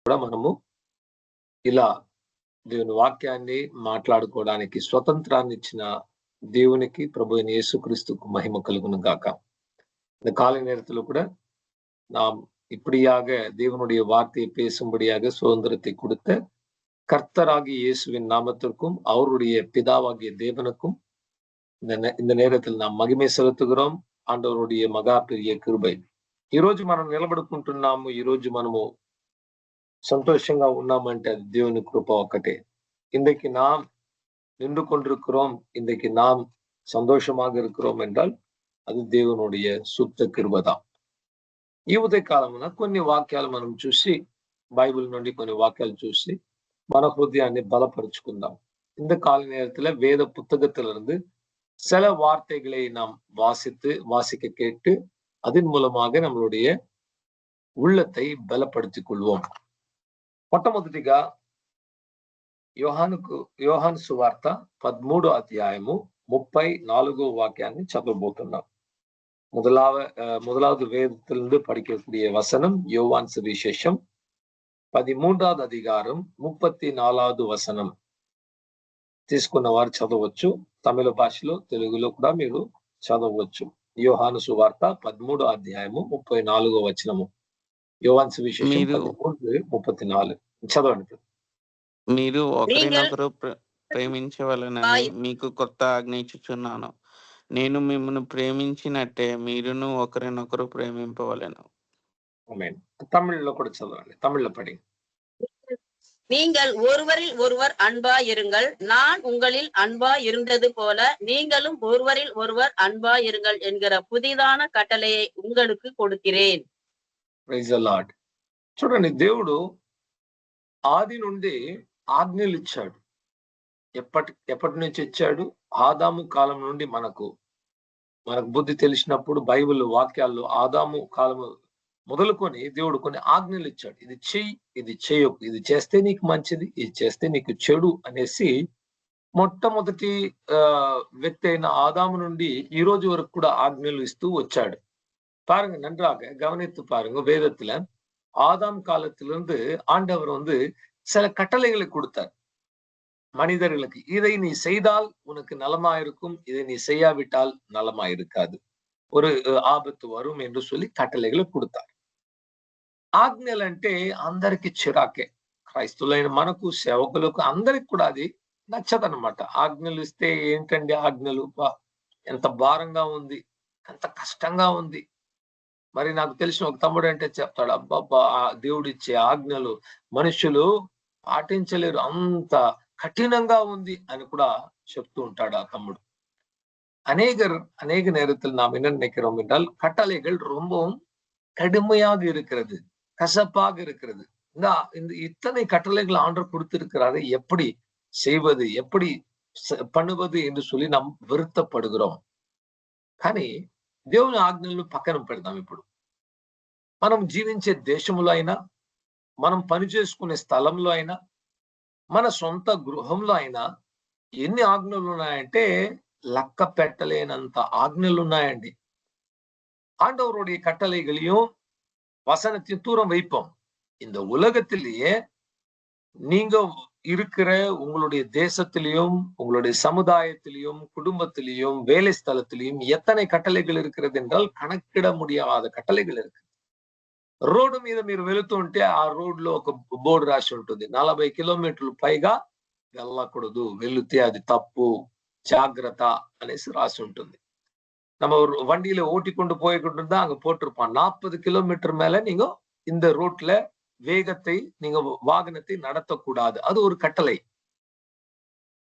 కూడా మనము ఇలా దేవుని వాక్యాన్ని మాట్లాడుకోవడానికి స్వతంత్రాన్ని ఇచ్చిన దేవునికి, ప్రభు అయిన యేసుక్రీస్తుకు మహిమ కలుగును గాక. இந்த காலை நேரத்துல கூட நாம் இப்படியாக தேவனுடைய வார்த்தையை பேசும்படியாக சுதந்திரத்தை கொடுத்த கர்த்தராகிய இயேசுவின் நாமத்திற்கும் அவருடைய பிதாவாகிய தேவனுக்கும் இந்த நேரத்தில் நாம் మహిమ సెలుతుகிறோం. ఆండవరుడియ మగా పెరియ కృపై ఈ రోజు మనం నిలబడుకుంటున్నాము. ఈ రోజు మనము సంతోషంగా ఉన్నామంటే అది దేవుని కృప ఒక్కటే. இன்றைக்கு நாம் நின்று கொண்டிருக்கிறோம், இன்றைக்கு நாம் சந்தோஷமாக இருக்கிறோம் என்றால் அது దేవునుடைய సుప్త కృపதான். ఈ ఉదయకాలమున కొన్ని వాక్యాలు మనం చూసి, బైబిల్ నుండి కొన్ని వాక్యాలు చూసి మన హృదయాన్ని బలపరుచుకుందాం. இந்த கால நேரத்துல வேத புத்தகத்திலிருந்து சில வார்த்தைகளை நாம் வாசிக்க கேட்டு அதன் మూలமாக நம்மளுடைய உள்ளத்தை బలపరుచుకు கொள்வோம். మొట్టమొదటిగా యోహాను సువార్త 13వ అధ్యాయము 34వ వాక్యాన్ని చదవబోతున్నాం. முதலாவது வேதத்திலிருந்து படிக்கக்கூடிய வசனம் யோவான் சுவிசேஷம் 13வது அதிகாரம் 34வது వచనం. తీసుకున్న వారు చదవచ్చు. తమిళ భాషలో, తెలుగులో కూడా మీరు చదవచ్చు. యోహాను సువార్త 13వ అధ్యాయము 34వ వచనము. యోవాన్ సువిశేషం 13:34 చదవండి. మీరు ఒకరినొకరు ప్రేమించవలెనని మీకు కొత్త ఆజ్ఞ ఇచ్చుచున్నాను. నేను మిమ్మల్ని ప్రేమించినట్టే మీరును ఒకరినొకరు ప్రేమింపవలెను. ఆమేన్. తమిళ్లో కూడా చదవండి. తమిళ్లో పడి. நீங்கள் ஒருவரில் ஒருவர் அன்பா இருங்கள், நான் உங்களில் அன்பா இருந்தது போல நீங்களும் ஒருவரில் ஒருவர் அன்பா இருங்கள் என்கிற புதிதான கட்டளையை உங்களுக்கு கொடுக்கிறேன். Praise the Lord. చూడండి, దేవుడు ఆది నుండి ఆజ్ఞలు ఇచ్చాడు. ఎప్పటి నుంచి ఇచ్చాడు? ఆదాము కాలం నుండి మనకు బుద్ధి తెలిసినప్పుడు బైబిల్ వాక్యాల్లో ఆదాము కాలము మొదలుకొని దేవుడు కొన్ని ఆజ్ఞలు ఇచ్చాడు. ఇది చెయ్యి, ఇది చేయకు, ఇది చేస్తే నీకు మంచిది, ఇది చేస్తే నీకు చెడు అనేసి మొట్టమొదటి వ్యక్తి అయిన ఆదాము నుండి ఈ రోజు వరకు కూడా ఆజ్ఞలు ఇస్తూ వచ్చాడు. பாருங்க, நன்றாக கவனித்து பாருங்க. வேதத்துல ஆதாம் காலத்திலிருந்து ஆண்டவர் சில கட்டளைகளை கொடுத்தார் மனிதர்களுக்கு. இதை நீ செய்தால் உனக்கு நலமா இருக்கும், இதை நீ செய்யாவிட்டால் நலமா இருக்காது, ஒரு ఆపత్తు వரும் என்று சொல்லி కట్టளைகளை கொடுத்தார். ఆజ్ఞలు అంటే అందరికి చిరాకే. క్రైస్తవులైన మనకు, సేవకులకు, అందరికి కూడా అది నచ్చదనమాట. ఆజ్ఞలు ఇస్తే ఏంటండి ఆజ్ఞలు, ఎంత భారంగా ఉంది, ఎంత కష్టంగా ఉంది. మరి నాకు తెలిసిన ఒక తమ్ముడు అంటే చెప్తాడు, అబ్బాబ్బా దేవుడిచ్చే ఆజ్ఞలు మనుషులు పాటించలేరు, అంత కఠినంగా ఉంది అని కూడా చెప్తూ ఉంటాడు ఆ తమ్ముడు. அநேக நேரத்தில் நாம் என்ன நினைக்கிறோம் என்றால், கட்டளைகள் ரொம்பவும் கடுமையாக இருக்கிறது, கசப்பாக இருக்கிறது. இந்த இத்தனை கட்டளைகள் ஆண்டவர் கொடுத்திருக்கிறாரு, எப்படி செய்வது, எப்படி பண்ணுவது என்று சொல்லி நாம் வருத்தப்படுகிறோம். కానీ దేవుని ఆజ్ఞలను పక్కన పెడదాం. ఇప్పుడు మనం జీవించే దేశంలో అయినా, మనం పని చేసుకునే స్థలంలో అయినా, మన సొంత గృహంలో అయినా ఎన్ని ఆజ్ఞలు ఉన్నాయంటే లక్క పెట్టలేనంత ఆజ్ఞలు ఉన్నాయండి. ஆண்டவருடைய கட்டளைகளையும் வசனத்தையும் தூரம் வைப்போம். இந்த உலகத்திலேயே நீங்க இருக்கிற உங்களுடைய தேசத்திலையும், உங்களுடைய சமுதாயத்திலையும், குடும்பத்திலையும், வேலை ஸ்தலத்திலையும் எத்தனை கட்டளைகள் இருக்கிறது என்றால் కనెక్కిడ முடியாத కట్టளைகள் இருக்கு. రోడ్డు మీద మీరు వెళుతుంటే ఆ రోడ్లో ఒక బోర్డు రాసి ఉంటుంది, 40 కిలోమీటర్లు పైగా వెళ్ళకూడదు, వెళితే అది తప్పు, ஜாகிரதா అనేసి రాసి ఉంటుంది. நம்ம ஒரு வண்டியில ஓட்டி கொண்டு போய்கிட்டு இருந்தா அங்க போட்டிருப்பான், 40 கிலோமீட்டர் மேல நீங்க இந்த ரோட்ல వేగத்தை நீங்க వాహనத்தை నడతకూడదు, అది ఒక కట్టளை.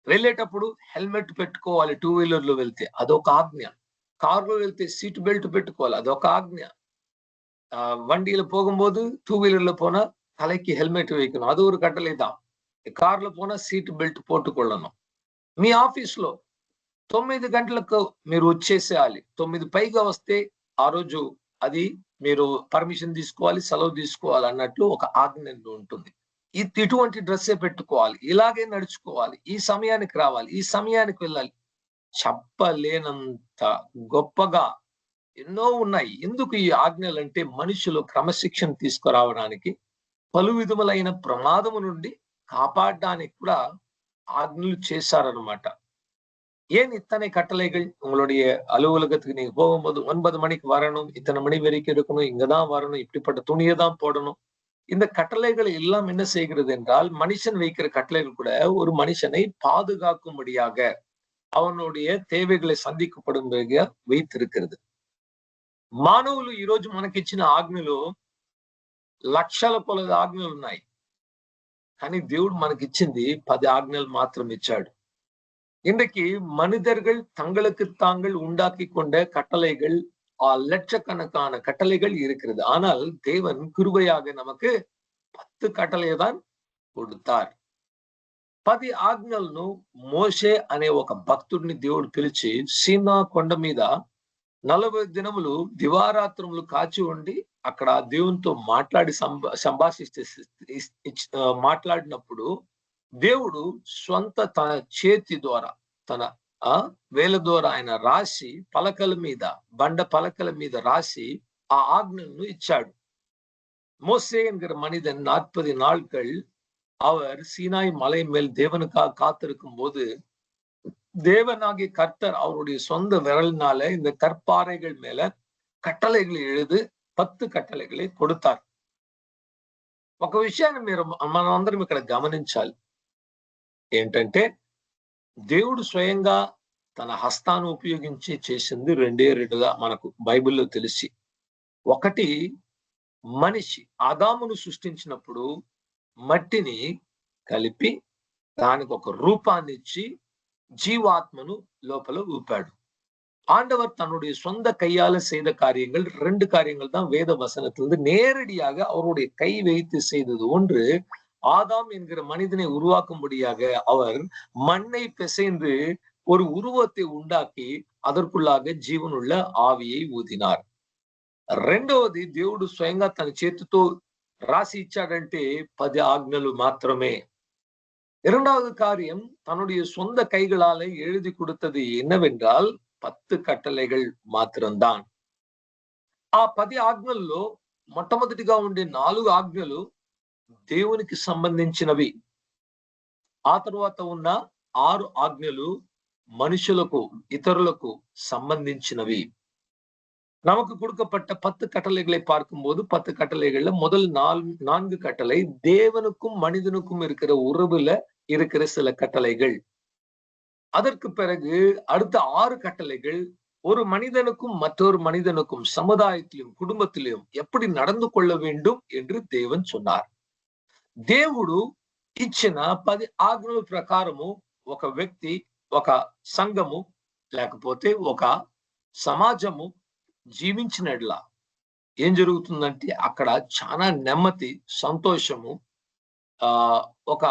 వెళ్ళేటప్పుడు హెల్మెట్ పెట్టుకోవాలి, 2 వీలర్లో వెళ్తే అదొక ఆజ్ఞ. కార్లో వెళ్తే సీట్ బెల్ట్ పెట్టుకోవాలి, అదొక ఆజ్ఞ. வண்டியில போகும்போது 2 வீலர்ல போனா தலைக்கு ஹெல்மெட் வைக்கணும், அது ஒரு கட்டளை தான். కార్లో போனா సీట్ బెల్ట్ పోట్టుకొள்ளணும். మీ ఆఫీస్లో 9 గంటలకు మీరు వచ్చేసేయాలి, 9 పైగా వస్తే ఆ రోజు అది మీరు పర్మిషన్ తీసుకోవాలి, సెలవు తీసుకోవాలి అన్నట్లు ఒక ఆజ్ఞ ఉంటుంది. ఇటువంటి డ్రెస్సే పెట్టుకోవాలి, ఇలాగే నడుచుకోవాలి, ఈ సమయానికి రావాలి, ఈ సమయానికి వెళ్ళాలి. చెప్పలేనంత గొప్పగా ఎన్నో ఉన్నాయి. ఎందుకు ఈ ఆజ్ఞలు అంటే మనుషులు క్రమశిక్షణ తీసుకురావడానికి, పలు విధములైన ప్రమాదము నుండి కాపాడడానికి కూడా ఆజ్ఞలు చేశారనమాట. ஏன் இத்தனை கட்டளைகள்? உங்களுடைய அலுவலகத்துக்கு நீங்க போகும்போது 9 மணிக்கு வரணும், இத்தனை மணி வரைக்கும் இருக்கணும், இங்கதான் வரணும், இப்படிப்பட்ட துணியை தான் போடணும். இந்த கட்டளைகள் எல்லாம் என்ன செய்கிறது என்றால், மனுஷன் வைக்கிற கட்டளைகள் கூட ஒரு மனுஷனை பாதுகாக்கும்படியாக, அவனுடைய தேவைகளை సంధింపబడుம்பడిగా வைத்திருக்கிறது. మానవులు ఈ రోజు మనకిచ్చిన ఆజ్ఞలు లక్షల కొలది ఆజ్ఞలు ఉన్నాయి. కానీ దేవుడు మనకిచ్చింది 10 ఆజ్ఞలు మాత్రం ఇచ్చాడు. இன்றைக்கு மனிதர்கள் தங்களுக்கு தாங்கள் உண்டாக்கி கொண்ட கட்டளைகள் லட்சக்கணக்கான கட்டளைகள் இருக்கிறது. ஆனால் தேவன் கிருபையாக நமக்கு 10 కట్టలే தான் கொடுத்தார். 10 ఆజ్ఞలను మోషే అనే ఒక భక్తుడిని దేవుడు పిలిచి సీనా కొండ మీద 40 దినములు దివారాత్రములు కాచి ఉండి అక్కడ దేవునితో మాట్లాడినప్పుడు దేవుడు స్వంత తన చేతి ద్వారా, తన వేల ద్వారా ఆయన రాసి పలకల మీద, బండ పలకల మీద రాసి ఆ ఆజ్ఞలను ఇచ్చాడు. மோசே என்கிற மனிதன் 40 நாட்கள் அவர் சீனாய் மலை மேல் தேவனுக்காக காத்திருக்கும் போது தேவனாகிய கர்த்தர் அவருடைய சொந்த விரலினால இந்த கற்பாறைகள் மேல కట్టளைகளை எழுது 10 కట్టளைகளை கொடுத்தார். ఒక విషయాన్ని మనం అందరం ఇక్కడ గమనించాలి. ఏంటంటే దేవుడు స్వయంగా తన హస్తాన్ని ఉపయోగించి చేసింది రెండే రెండుగా మనకు బైబిల్లో తెలిసి. ఒకటి, మనిషి ఆదామును సృష్టించినప్పుడు మట్టిని కలిపి దానికి ఒక రూపాన్ని ఇచ్చి జీవాత్మను లోపల ఊపాడు. ஆண்டவர் தன்னுடைய சொந்த கையால செய்த காரியங்கள் 2 காரியங்கள் தான் வேத வசனத்திலிருந்து நேரடியாக அவருடைய கை வைத்து செய்தது. ஒன்று, ஆதாம் என்கிற மனிதனை உருவாக்கும்படியாக அவர் மண்ணை பிசைந்து ஒரு உருவத்தை உண்டாக்கி அதற்குள்ளாக జీవనుள்ள ఆవిயை ఊదినాர். రెండవది, దేవుడు స్వయంగా తన చేతితో రాసి ఇచ్చాడంటే 10 ఆజ్ఞలు మాత్రమే. இரண்டாவது காரியம், தன்னுடைய சொந்த கைகளால எழுதி கொடுத்தது என்னவென்றால் 10 కట్టளைகள் మాత్రంதான். ఆ 10 ఆజ్ఞల్లో మొట్టమొదటిగా ఉండే 4 ఆజ్ఞలు దేవునికి సంబంధించినవి. ఆ తర్వాత ఉన్న 6 ఆజ్ఞలు మనుషులకు, ఇతరులకు సంబంధించినవి. நமக்கு கொடுக்கப்பட்ட 10 கட்டளைகளை பார்க்கும்போது 10 கட்டளைகள்ல முதல் 4 கட்டளை தேவனுக்கும் மனிதனுக்கும் இருக்கிற உறவுல இருக்கிற சில கட்டளைகள். அதற்கு பிறகு அடுத்த 6 கட்டளைகள் ஒரு மனிதனுக்கும் மற்றொரு மனிதனுக்கும், సముదాయத்திலும் కుటుంబத்திலும் எப்படி நடந்து கொள்ள வேண்டும் என்று దేవుని சொன்னார். దేవుడు ఇచ్చిన 10 ఆజ్ఞల ప్రకారము ఒక వ్యక్తి, ఒక సంఘము లేకపోతే ఒక సమాజము జీవించినట్లా ఏం జరుగుతుందంటే అక్కడ చాలా నెమ్మది, సంతోషము, ఒక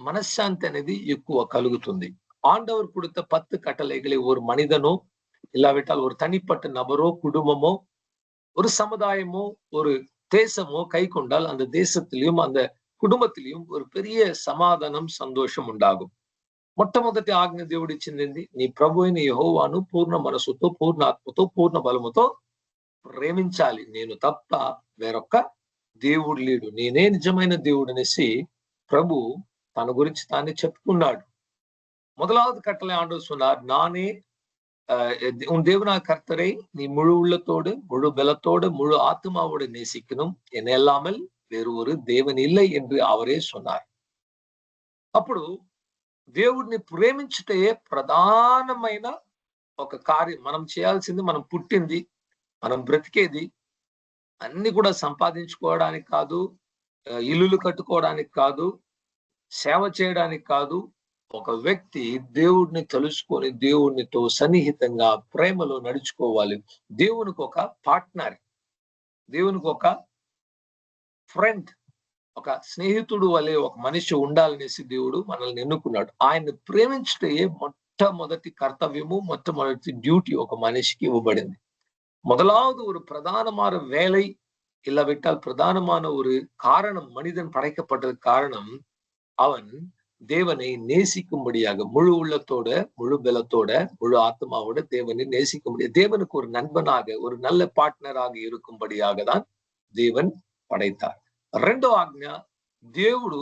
మనశ్శాంతి అనేది ఎక్కువ కలుగుతుంది. ஆண்டவர் கொடுத்த 10 கட்டளைகளை ஒரு மனிதனோ இல்லாவிட்டால் ஒரு தனிப்பட்ட நபரோ, குடும்பமோ, ஒரு சமுதாயமோ, ஒரு தேசமோ கை கொண்டால் அந்த தேசத்திலையும் அந்த కుటుంబத்திலையும் ஒரு பெரிய సమాధానం, సంతోషం ఉండాகும். మొట్టమొదటి ఆజ్ఞ దేవుడు ఇచ్చింది, నీ ప్రభు అయిన యెహోవాను పూర్ణ మనసుతో, పూర్ణ ఆత్మతో, పూర్ణ బలముతో ప్రేమించాలి. నేను తప్ప వేరొక్క దేవుడు లేడు, నేనే నిజమైన దేవుడు అనేసి ప్రభు తన గురించి తానే చెప్పుకున్నాడు. முதலாவது கட்டளை ஆண்டவர் சொன்னார், நானே உன் தேவனாகிய கர்த்தரை நீ முழு உள்ளத்தோடு, முழு பலத்தோடு, முழு ஆத்மாவோடு நேசிக்கணும், என்னை இல்லாமல் వేరు ஒரு దేవుని இல்லை என்று அவரே சொன்னார். అప్పుడు దేవుడిని ప్రేమించుటే ప్రధానమైన ఒక కార్యం. మనం చేయాల్సింది, మనం పుట్టింది, మనం బ్రతికేది అన్ని కూడా సంపాదించుకోవడానికి కాదు, ఇల్లులు కట్టుకోవడానికి కాదు, సేవ చేయడానికి కాదు. ఒక వ్యక్తి దేవుడిని తెలుసుకొని దేవునితో సన్నిహితంగా ప్రేమలో నడుచుకోవాలి. దేవునికి ఒక పార్ట్నర్, దేవునికి ఒక ఫ్రెండ్, ఒక స్నేహితుడు వలె ఒక మనిషి ఉండాలనేసి దేవుడు మనల్ని ఎన్నుకున్నాడు. ఆయన్ని ప్రేమించుటే మొట్టమొదటి కర్తవ్యము, మొట్టమొదటి డ్యూటీ ఒక మనిషికి ఇవ్వబడింది. முதலாவது ஒரு பிரதானமான வேலை, இல்லாவிட்டால் பிரதானமான ஒரு காரணம், மனிதன் படைக்கப்பட்டது காரணம், அவன் தேவனை நேசிக்கும்படியாக முழு உள்ளத்தோட, முழு பலத்தோட, முழு ஆத்மாவோட தேவனை நேசிக்க முடியாது. தேவனுக்கு ஒரு நண்பனாக, ஒரு நல்ல பார்ட்னராக இருக்கும்படியாக தான் தேவன் படைத்தார். రెండో ఆజ్ఞ, దేవుడు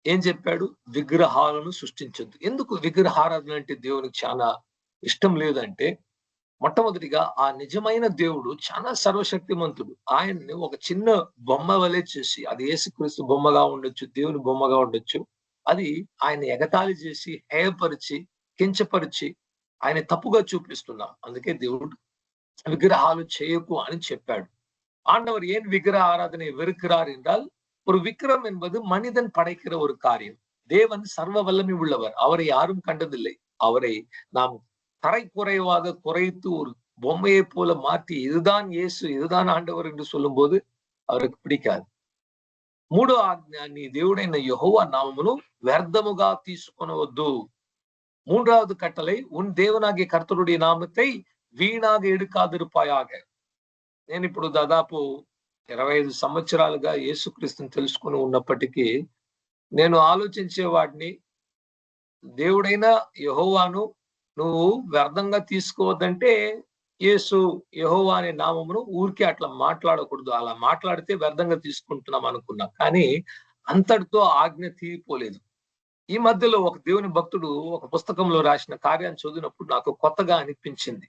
ఏం చెప్పాడు? విగ్రహాలను సృష్టించొద్దు. ఎందుకు విగ్రహారాధన అంటే దేవునికి చాలా ఇష్టం లేదంటే, మొట్టమొదటిగా ఆ నిజమైన దేవుడు చాలా సర్వశక్తిమంతుడు. ఆయన్ని ఒక చిన్న బొమ్మ వలె చేసి, అది యేసుక్రీస్తు బొమ్మగా ఉండొచ్చు, దేవుని బొమ్మగా ఉండొచ్చు, అది ఆయన ఎగతాళి చేసి, హేయపరిచి, కించపరిచి ఆయన తప్పుగా చూపిస్తున్నాం. అందుకే దేవుడు விக்கிரகாలు செய்யக்கு అని చెప్పాడు. ஆண்டவர் ஏன் விக்கிரக ஆராதனை வெறுக்கிறார் என்றால், ஒரு விக்கிரம் என்பது மனிதன் படைக்கிற ஒரு காரியம். தேவன் சர்வ வல்லமை உள்ளவர். அவரை யாரும் கண்டதில்லை. அவரை நாம் தரைக்குறைவாக குறைத்து ஒரு பொம்மையை போல மாற்றி இதுதான் இயேசு, இதுதான் ஆண்டவர் என்று சொல்லும் போது அவருக்கு பிடிக்காது. మూడో ఆజ్ఞ, నీ దేవుడైన యెహోవా నామమును వ్యర్థముగా తీసుకొనవద్దు. மூன்றாவது கட்டளை, உன் தேவனாகிய கர்த்தருடைய நாமத்தை వీణాగ ఎడుకాదిరుపాయాగ. నేను ఇప్పుడు దాదాపు 25 సంవత్సరాలుగా యేసుక్రీస్తుని తెలుసుకుని ఉన్నప్పటికీ నేను ఆలోచించే వాడిని, దేవుడైన యెహోవాను నువ్వు వ్యర్థంగా తీసుకోవద్దంటే యేసు యెహోవా అనే నామమును ఊరికే అట్లా మాట్లాడకూడదు. అలా మాట్లాడితే వ్యర్థంగా తీసుకుంటున్నాం అనుకున్నా. కానీ అంతటితో ఆజ్ఞ తీరిపోలేదు. ఈ మధ్యలో ఒక దేవుని భక్తుడు ఒక పుస్తకంలో రాసిన కార్యాన్ని చదివినప్పుడు నాకు కొత్తగా అనిపించింది.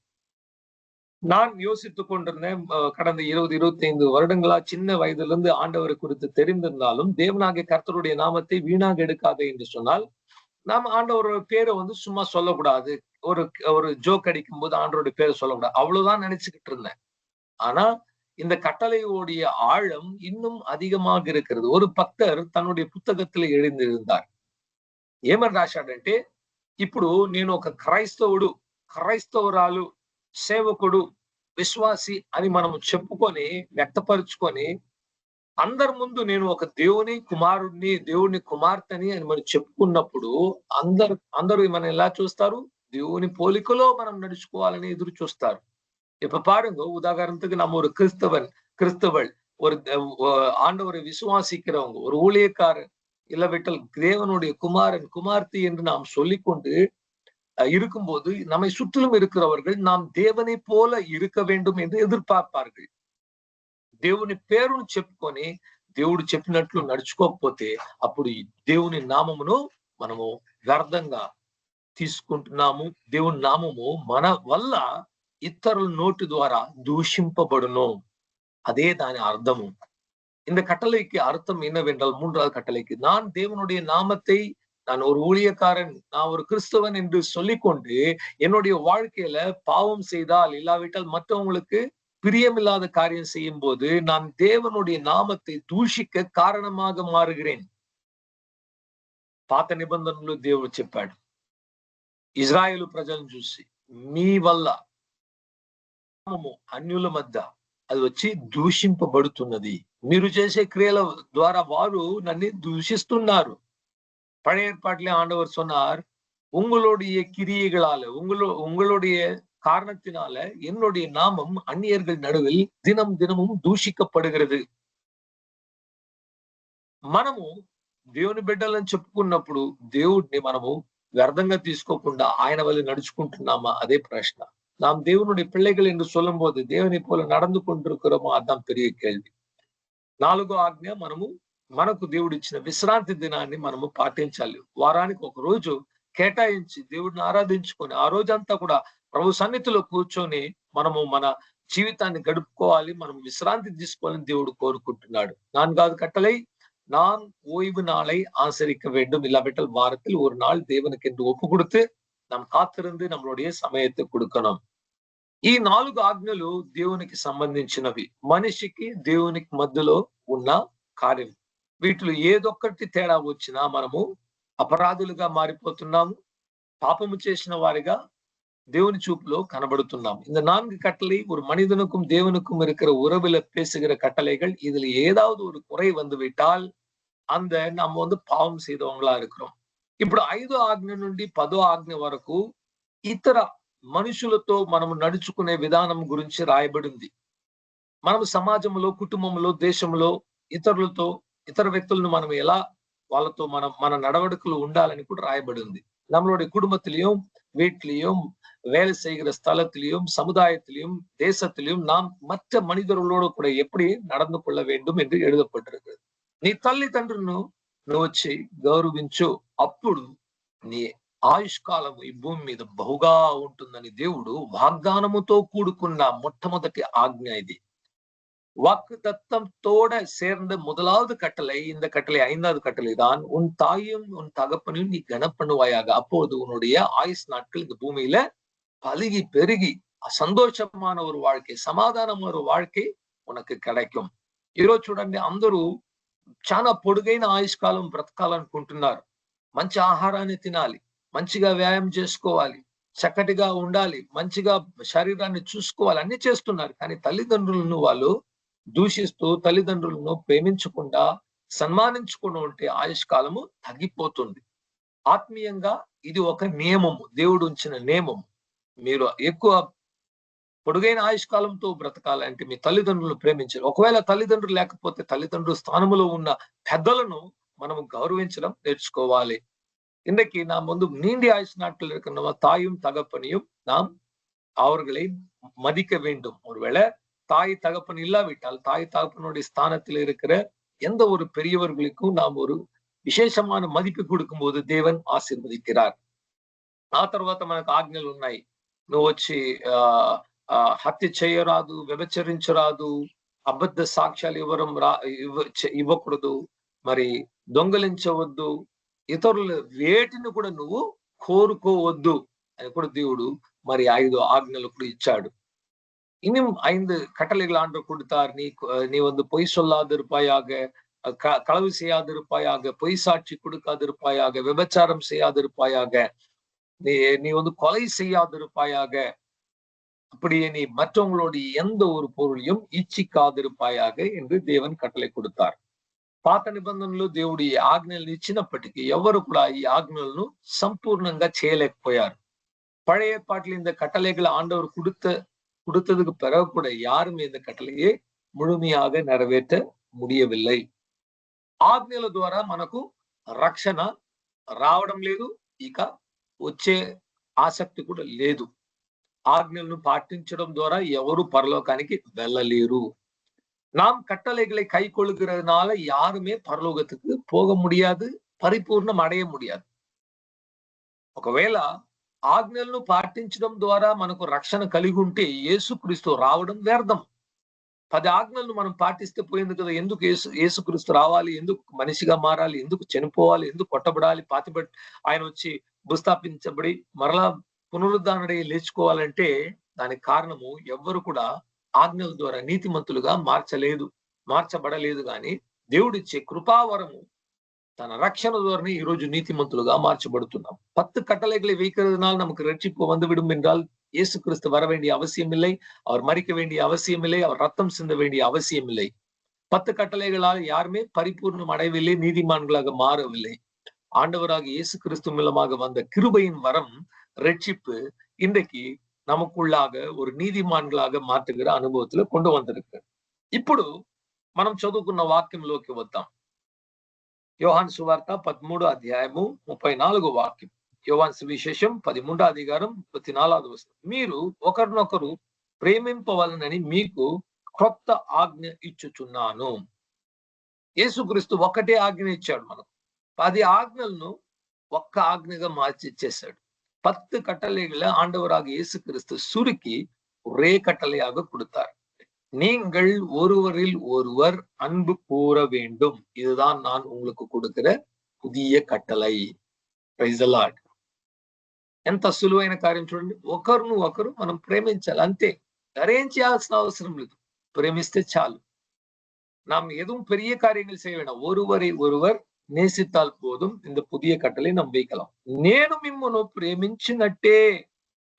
நான் யோசித்துக் கொண்டிருந்தேன், கடந்த 20-25 வருடங்களா சின்ன வயதிலிருந்து ஆண்டவரை குறித்து தெரிந்திருந்தாலும், தேவனாகிய கர்த்தருடைய நாமத்தை வீணாக எடுக்காதே என்று சொன்னால், நாம் ஆண்டவரோட பேரை சும்மா சொல்லக்கூடாது. ஒரு ஜோக் அடிக்கும் போது ஆண்டவருடைய பேரை சொல்லக்கூடாது, அவ்வளவுதான் நினைச்சுக்கிட்டு இருந்தேன். ஆனா இந்த கட்டளையோடைய ஆழம் இன்னும் அதிகமாக இருக்கிறது. ஒரு பக்தர் తన్నుடைய పుస్తకத்தில் எழுதியிருந்தார். ఏమని రాశాడంటే, ఇప్పుడు నేను ఒక క్రైస్తవురాలు, సేవకుడు, విశ్వాసి అని మనం చెప్పుకొని వ్యక్తపరుచుకొని అందరి ముందు నేను ఒక దేవుని కుమారుడిని, దేవుని కుమార్తెని అని మనం చెప్పుకున్నప్పుడు అందరూ మనం ఎలా చూస్తారు? దేవుని పోలికలో మనం నడుచుకోవాలని ఎదురు చూస్తారు. இப்ப பாருங்க, உதாரணத்துக்கு நம்ம ஒரு கிறிஸ்தவள், ஒரு ஆண்டவரை விசுவாசிக்கிறவங்க, ஒரு ஊழியக்காரர், இல்லவிட்டால் தேவனுடைய குமாரன், குமார்த்தி என்று நாம் சொல்லிக்கொண்டு இருக்கும்போது நம்மை சுற்றிலும் இருக்கிறவர்கள் நாம் தேவனை போல இருக்க வேண்டும் என்று ఎదుర్పార్పాர்கள். దేవుని పేరును చెప్పుకొని దేవుడు చెప్పినట్లు నడుచుకోకపోతే అప్పుడు దేవుని నామమును మనము వ్యర్థంగా తీసుకుంటున్నాము. దేవుని నామము మన వల్ల ఇతరుల నోటి ద్వారా దూషింపబడును. అదే దాని అర్థము. இந்த கட்டளைக்கு அர்த்தம் என்னவென்றால், மூன்றாவது கட்டளைக்கு, நான் தேவனுடைய நாமத்தை, நான் ஒரு ஊழியக்காரன், நான் ஒரு கிறிஸ்தவன் என்று சொல்லிக்கொண்டு என்னுடைய வாழ்க்கையில பாவம் செய்தால், இல்லாவிட்டால் மற்றவங்களுக்கு பிரியமில்லாத காரியம் செய்யும் போது நான் தேவனுடைய నామத்தை దూషిக்க కారణமாக మారుகிறேன். పాత నిబంధనలో దేవుడు చెప్పాడు, ఇజ్రాయేలు ప్రజలను చూసి, మీ వల్ల నామము అన్యుల మధ్య అది వచ్చి దూషింపబడుతున్నది. మీరు చేసే క్రియల ద్వారా వారు నన్ను దూషిస్తున్నారు. பழைய ஏற்பாட்டிலே ஆண்டவர் சொன்னார், உங்களுடைய கிரியைகளால, உங்களுடைய காரணத்தினால என்னுடைய நாமம் அந்நியர்கள் நடுவில் தினமும் దూషింపబడుகிறது. మనము దేవుని బిడ్డలను చెప్పుకున్నప్పుడు దేవుడిని మనము వ్యర్థంగా తీసుకోకుండా ఆయన వల్ల నడుచుకుంటున్నామా? అదే ప్రశ్న. நாம் தேவனுடைய பிள்ளைகள் என்று சொல்லும் போது தேவனை போல நடந்து கொண்டிருக்கிறோமோ? அதான் பெரிய கேள்வி. 4వ ఆజ్ఞ, మనకు దేవుడు ఇచ్చిన విశ్రాంతి దినాన్ని మనము పాటించాలి. వారానికి ఒక రోజు కేటాయించి దేవుడిని ఆరాధించుకొని ఆ రోజంతా కూడా ప్రభు సన్నిధిలో కూర్చొని మనము మన జీవితాన్ని గడుపుకోవాలి. మనం విశ్రాంతి తీసుకోవాలని దేవుడు కోరుకుంటున్నాడు. 4வது கட்டளை, நான் ஓய்வு நாளை ஆசரிக்க வேண்டும். இல்லாவிட்டால் வாரத்தில் ஒரு நாள் தேவனுக்கு என்று ஒப்பு கொடுத்து நாம் కాத்திருந்து நம்மளுடைய సమయத்தை கொடுக்கணும். ఈ 4 ఆజ్ఞలు దేవునికి సంబంధించినవి. మనిషికి దేవునికి మధ్యలో ఉన్న కార్యం. వీటిలో ఏదొక్కటి తేడా వచ్చినా మనము అపరాధులుగా మారిపోతున్నాము, పాపము చేసిన వారిగా దేవుని చూపులో கனப்படுతున్నాம். இந்த 4 கட்டளை ஒரு மனிதனுக்கும் தேவனுக்கும் இருக்கிற உறவுல பேசுகிற கட்டளைகள். இதுல ஏதாவது ஒரு குறை வந்துவிட்டால் நம்ம పాపం செய்தவங்களா இருக்கிறோம். ఇప్పుడు 5వ ఆజ్ఞ నుండి 10వ ఆజ్ఞ వరకు ఇతర మనుషులతో మనము నడుచుకునే విధానం గురించి రాయబడింది. మనము సమాజంలో, కుటుంబంలో, దేశంలో ఇతర వ్యక్తులను మనం ఎలా వాళ్ళతో మన నడవడికలు ఉండాలని కూడా రాయబడింది. நம்மளுடைய குடும்பத்திலையும், வீட்டிலையும், வேலை செய்கிற ஸ்தலத்திலையும், சமுதாயத்திலையும், தேசத்திலையும் நாம் மற்ற மனிதர்களோடு கூட எப்படி நடந்து கொள்ள வேண்டும் என்று எழுதப்பட்டிருக்கிறது. నీ తల్లిదండ్రులను నువ్వు వచ్చి గౌరవించు, అప్పుడు నీ ఆయుష్కాలము ఈ భూమి మీద బహుగా ఉంటుందని దేవుడు వాగ్దానముతో కూడుకున్న మొట్టమొదటి ఆజ్ఞ ఇది. வாக்கு தத்தத்தோட சேர்ந்த முதலாவது கட்டளை, இந்த கட்டளை 5வது கட்டளை தான், உன் தாயும் உன் தகப்பனையும் நீ கனப்பண்ணுவாயாக, அப்போது உன்னுடைய ஆயுஸ் நாட்கள் இந்த பூமியில பலுகி பெருகி సంతోషமான ஒரு வாழ்க்கை, సమాధానమైన ஒரு வாழ்க்கை ఉనకు கிடைக்கும். ఈరోజు చూడండి, అందరూ చాలా పొడుగైన ఆయుష్కాలం బ్రతకాలనుకుంటున్నారు. మంచి ఆహారాన్ని తినాలి, మంచిగా వ్యాయామం చేసుకోవాలి, చక్కటిగా ఉండాలి, మంచిగా శరీరాన్ని చూసుకోవాలి, అన్ని చేస్తున్నారు. కానీ తల్లిదండ్రులను వాళ్ళు దూషిస్తూ, తల్లిదండ్రులను ప్రేమించకుండా, సన్మానించకుండా ఉంటే ఆయుష్కాలము తగ్గిపోతుంది. ఆత్మీయంగా ఇది ఒక నియమము, దేవుడు ఉంచిన నియమము. మీరు ఎక్కువ పొడుగైన ఆయుష్కాలంతో బ్రతకాలంటే మీ తల్లిదండ్రులను ప్రేమించాలి. ఒకవేళ తల్లిదండ్రులు లేకపోతే తల్లిదండ్రుల స్థానంలో ఉన్న పెద్దలను మనము గౌరవించడం నేర్చుకోవాలి. இன்றைக்கு நாம் நீண்ட ஆயுஷ் நாட்கள் இருக்கிற நம்ம தாயும் தகப்பனையும் நாம் அவர்களை மதிக்க வேண்டும். ஒருவேளை தாய் தகப்பன் இல்லாவிட்டால் தாய் தகப்பனுடைய ஸ்தானத்தில் இருக்கிற எந்த ஒரு பெரியவர்களுக்கும் நாம் ஒரு విశేషమైన మదింపు கொடுக்கும்போது దేవుని ఆశీర్వదించారు. ఆ తర్వాత మనకు ఆజ్ఞలు ఉన్నాయి. నువ్వు వచ్చి హత్య చేయరాదు, వ్యభిచరించరాదు, అబద్ధ సాక్ష్యాలు ఇవ్వకూడదు, మరి దొంగలించవద్దు, ఇతరుల వేటిని కూడా నువ్వు కోరుకోవద్దు అని కూడా దేవుడు మరి 5 ఆజ్ఞలు కూడా ఇచ్చాడు. இன்னும் 5 கட்டளைகள் ஆண்டு கொடுத்தார். நீ பொய் சொல்லாதிருப்பாயாக, களவு செய்யாதிருப்பாயாக, பொய் சாட்சி கொடுக்காதிருப்பாயாக, விபச்சாரம் செய்யாதிருப்பாயாக, நீ கொலை செய்யாதிருப்பாயாக, அப்படியே நீ மற்றவங்களுடைய எந்த ஒரு பொருளையும் ఇచ్చికాదిరుపాయాగ என்று దేవుని కట్టளை கொடுத்தார். పాత నిబంధనలో దేవుడి ఆజ్ఞలను ఇచ్చినప్పటికీ ఎవరు కూడా ఈ ఆజ్ఞలను సంపూర్ణంగా చేయలేకపోయారు. பழைய ஏற்பாட்டில் இந்த கட்டளைகளை ஆண்டவர் கொடுத்ததுக்கு பிறகு கூட யாருமே இந்த కట్టளையை ముழுமையாக నెరవేర్చ முடியவில்லை. ఆజ్ఞల ద్వారా మనకు రక్షణ రావడం లేదు, ఇక వచ్చే ఆసక్తి కూడా లేదు. ఆజ్ఞలను పాటించడం ద్వారా ఎవరు పరలోకానికి వెళ్ళలేరు. நாம் கட்டளைகளை கை கொள்கிறதுனால யாருமே பரலோகத்துக்கு போக முடியாது, పరిపూర్ణం అடைய முடியாது. ఒకవేళ ఆజ్ఞలను పాటించడం ద్వారా మనకు రక్షణ కలిగి ఉంటే యేసుక్రీస్తు రావడం వ్యర్థం. 10 ఆజ్ఞలను మనం పాటిస్తే పోయింది కదా. ఎందుకు యేసుక్రీస్తు రావాలి, ఎందుకు మనిషిగా మారాలి, ఎందుకు చనిపోవాలి, ఎందుకు కొట్టబడాలి, ఆయన వచ్చి భూస్థాపించబడి మరలా పునరుద్ధానుడై లేచుకోవాలంటే దానికి కారణము ఎవ్వరు కూడా ఆజ్ఞల ద్వారా నీతిమంతులుగా మార్చబడలేదు. కానీ దేవుడిచ్చే కృపావరము తన రక్షణ ద్వారానే ఈ రోజు నీతిమంతులుగా మార్చబడుతున్నాం. 10 கட்டளைகளை வைக்கிறதுனால் நமக்கு ரட்சிப்பு வந்துவிடும் என்றால் இயேசு கிறிஸ்து வர வேண்டிய அவசியம் இல்லை, அவர் மரிக்க வேண்டிய அவசியம் இல்லை, அவர் ரத்தம் சிந்த வேண்டிய அவசியம் இல்லை. 10 கட்டளைகளால் யாருமே பரிபூர்ணம் அடையவில்லை, நீதிமான்களாக மாறவில்லை. ஆண்டவராக இயேசு கிறிஸ்து மூலமாக வந்த கிருபையின் வரம் ரட்சிப்பு இன்றைக்கு நமக்குள்ளாக ஒரு நீதிமான்களாக మార్చుகிற అనుభూతిలో கொண்டு வந்திருக்கு. ఇప్పుడు మనం చదువుకున్న వాక్యంలోకి వద్దాం. యోహాను సువార్త 13వ అధ్యాయము 34వ వాక్యం. యోహాను సువిశేషం 13వ అధ్యాయం 34వ వచనం. మీరు ఒకరినొకరు ప్రేమింపవలనని మీకు క్రొత్త ఆజ్ఞ ఇచ్చుచున్నాను. యేసుక్రీస్తు ఒకటే ఆజ్ఞ ఇచ్చాడు మనకు. 10 ఆజ్ఞలను ఒక్క ఆజ్ఞగా మార్చి ఇచ్చేశాడు. 10 கட்டளைகளை ஆண்டவராக இயேசு கிறிஸ்து சுருக்கி ஒரே கட்டளையாக கொடுத்தார். நீங்கள் ஒருவரில் ஒருவர் அன்பு கூற வேண்டும், இதுதான் நான் உங்களுக்கு கொடுக்கிற புதிய కట్టளை. Praise the lord. ఎంత సులువైన కార్యం చూడండి. ఒకరిని ఒకరు మనం ప్రేమించాలి, అంతే. అరేంజ్ చేయాల్సిన అవసరం లేదు, ప్రేమిస్తే చాలు. நாம் எதுவும் பெரிய காரியங்கள் செய்ய வேண்டாம். ஒருவரை ஒருவர் நேசித்தால் போதும், இந்த புதிய కట్టளை நாம் வைக்கலாம். నేను మిమ్మును ప్రేమించినట్టే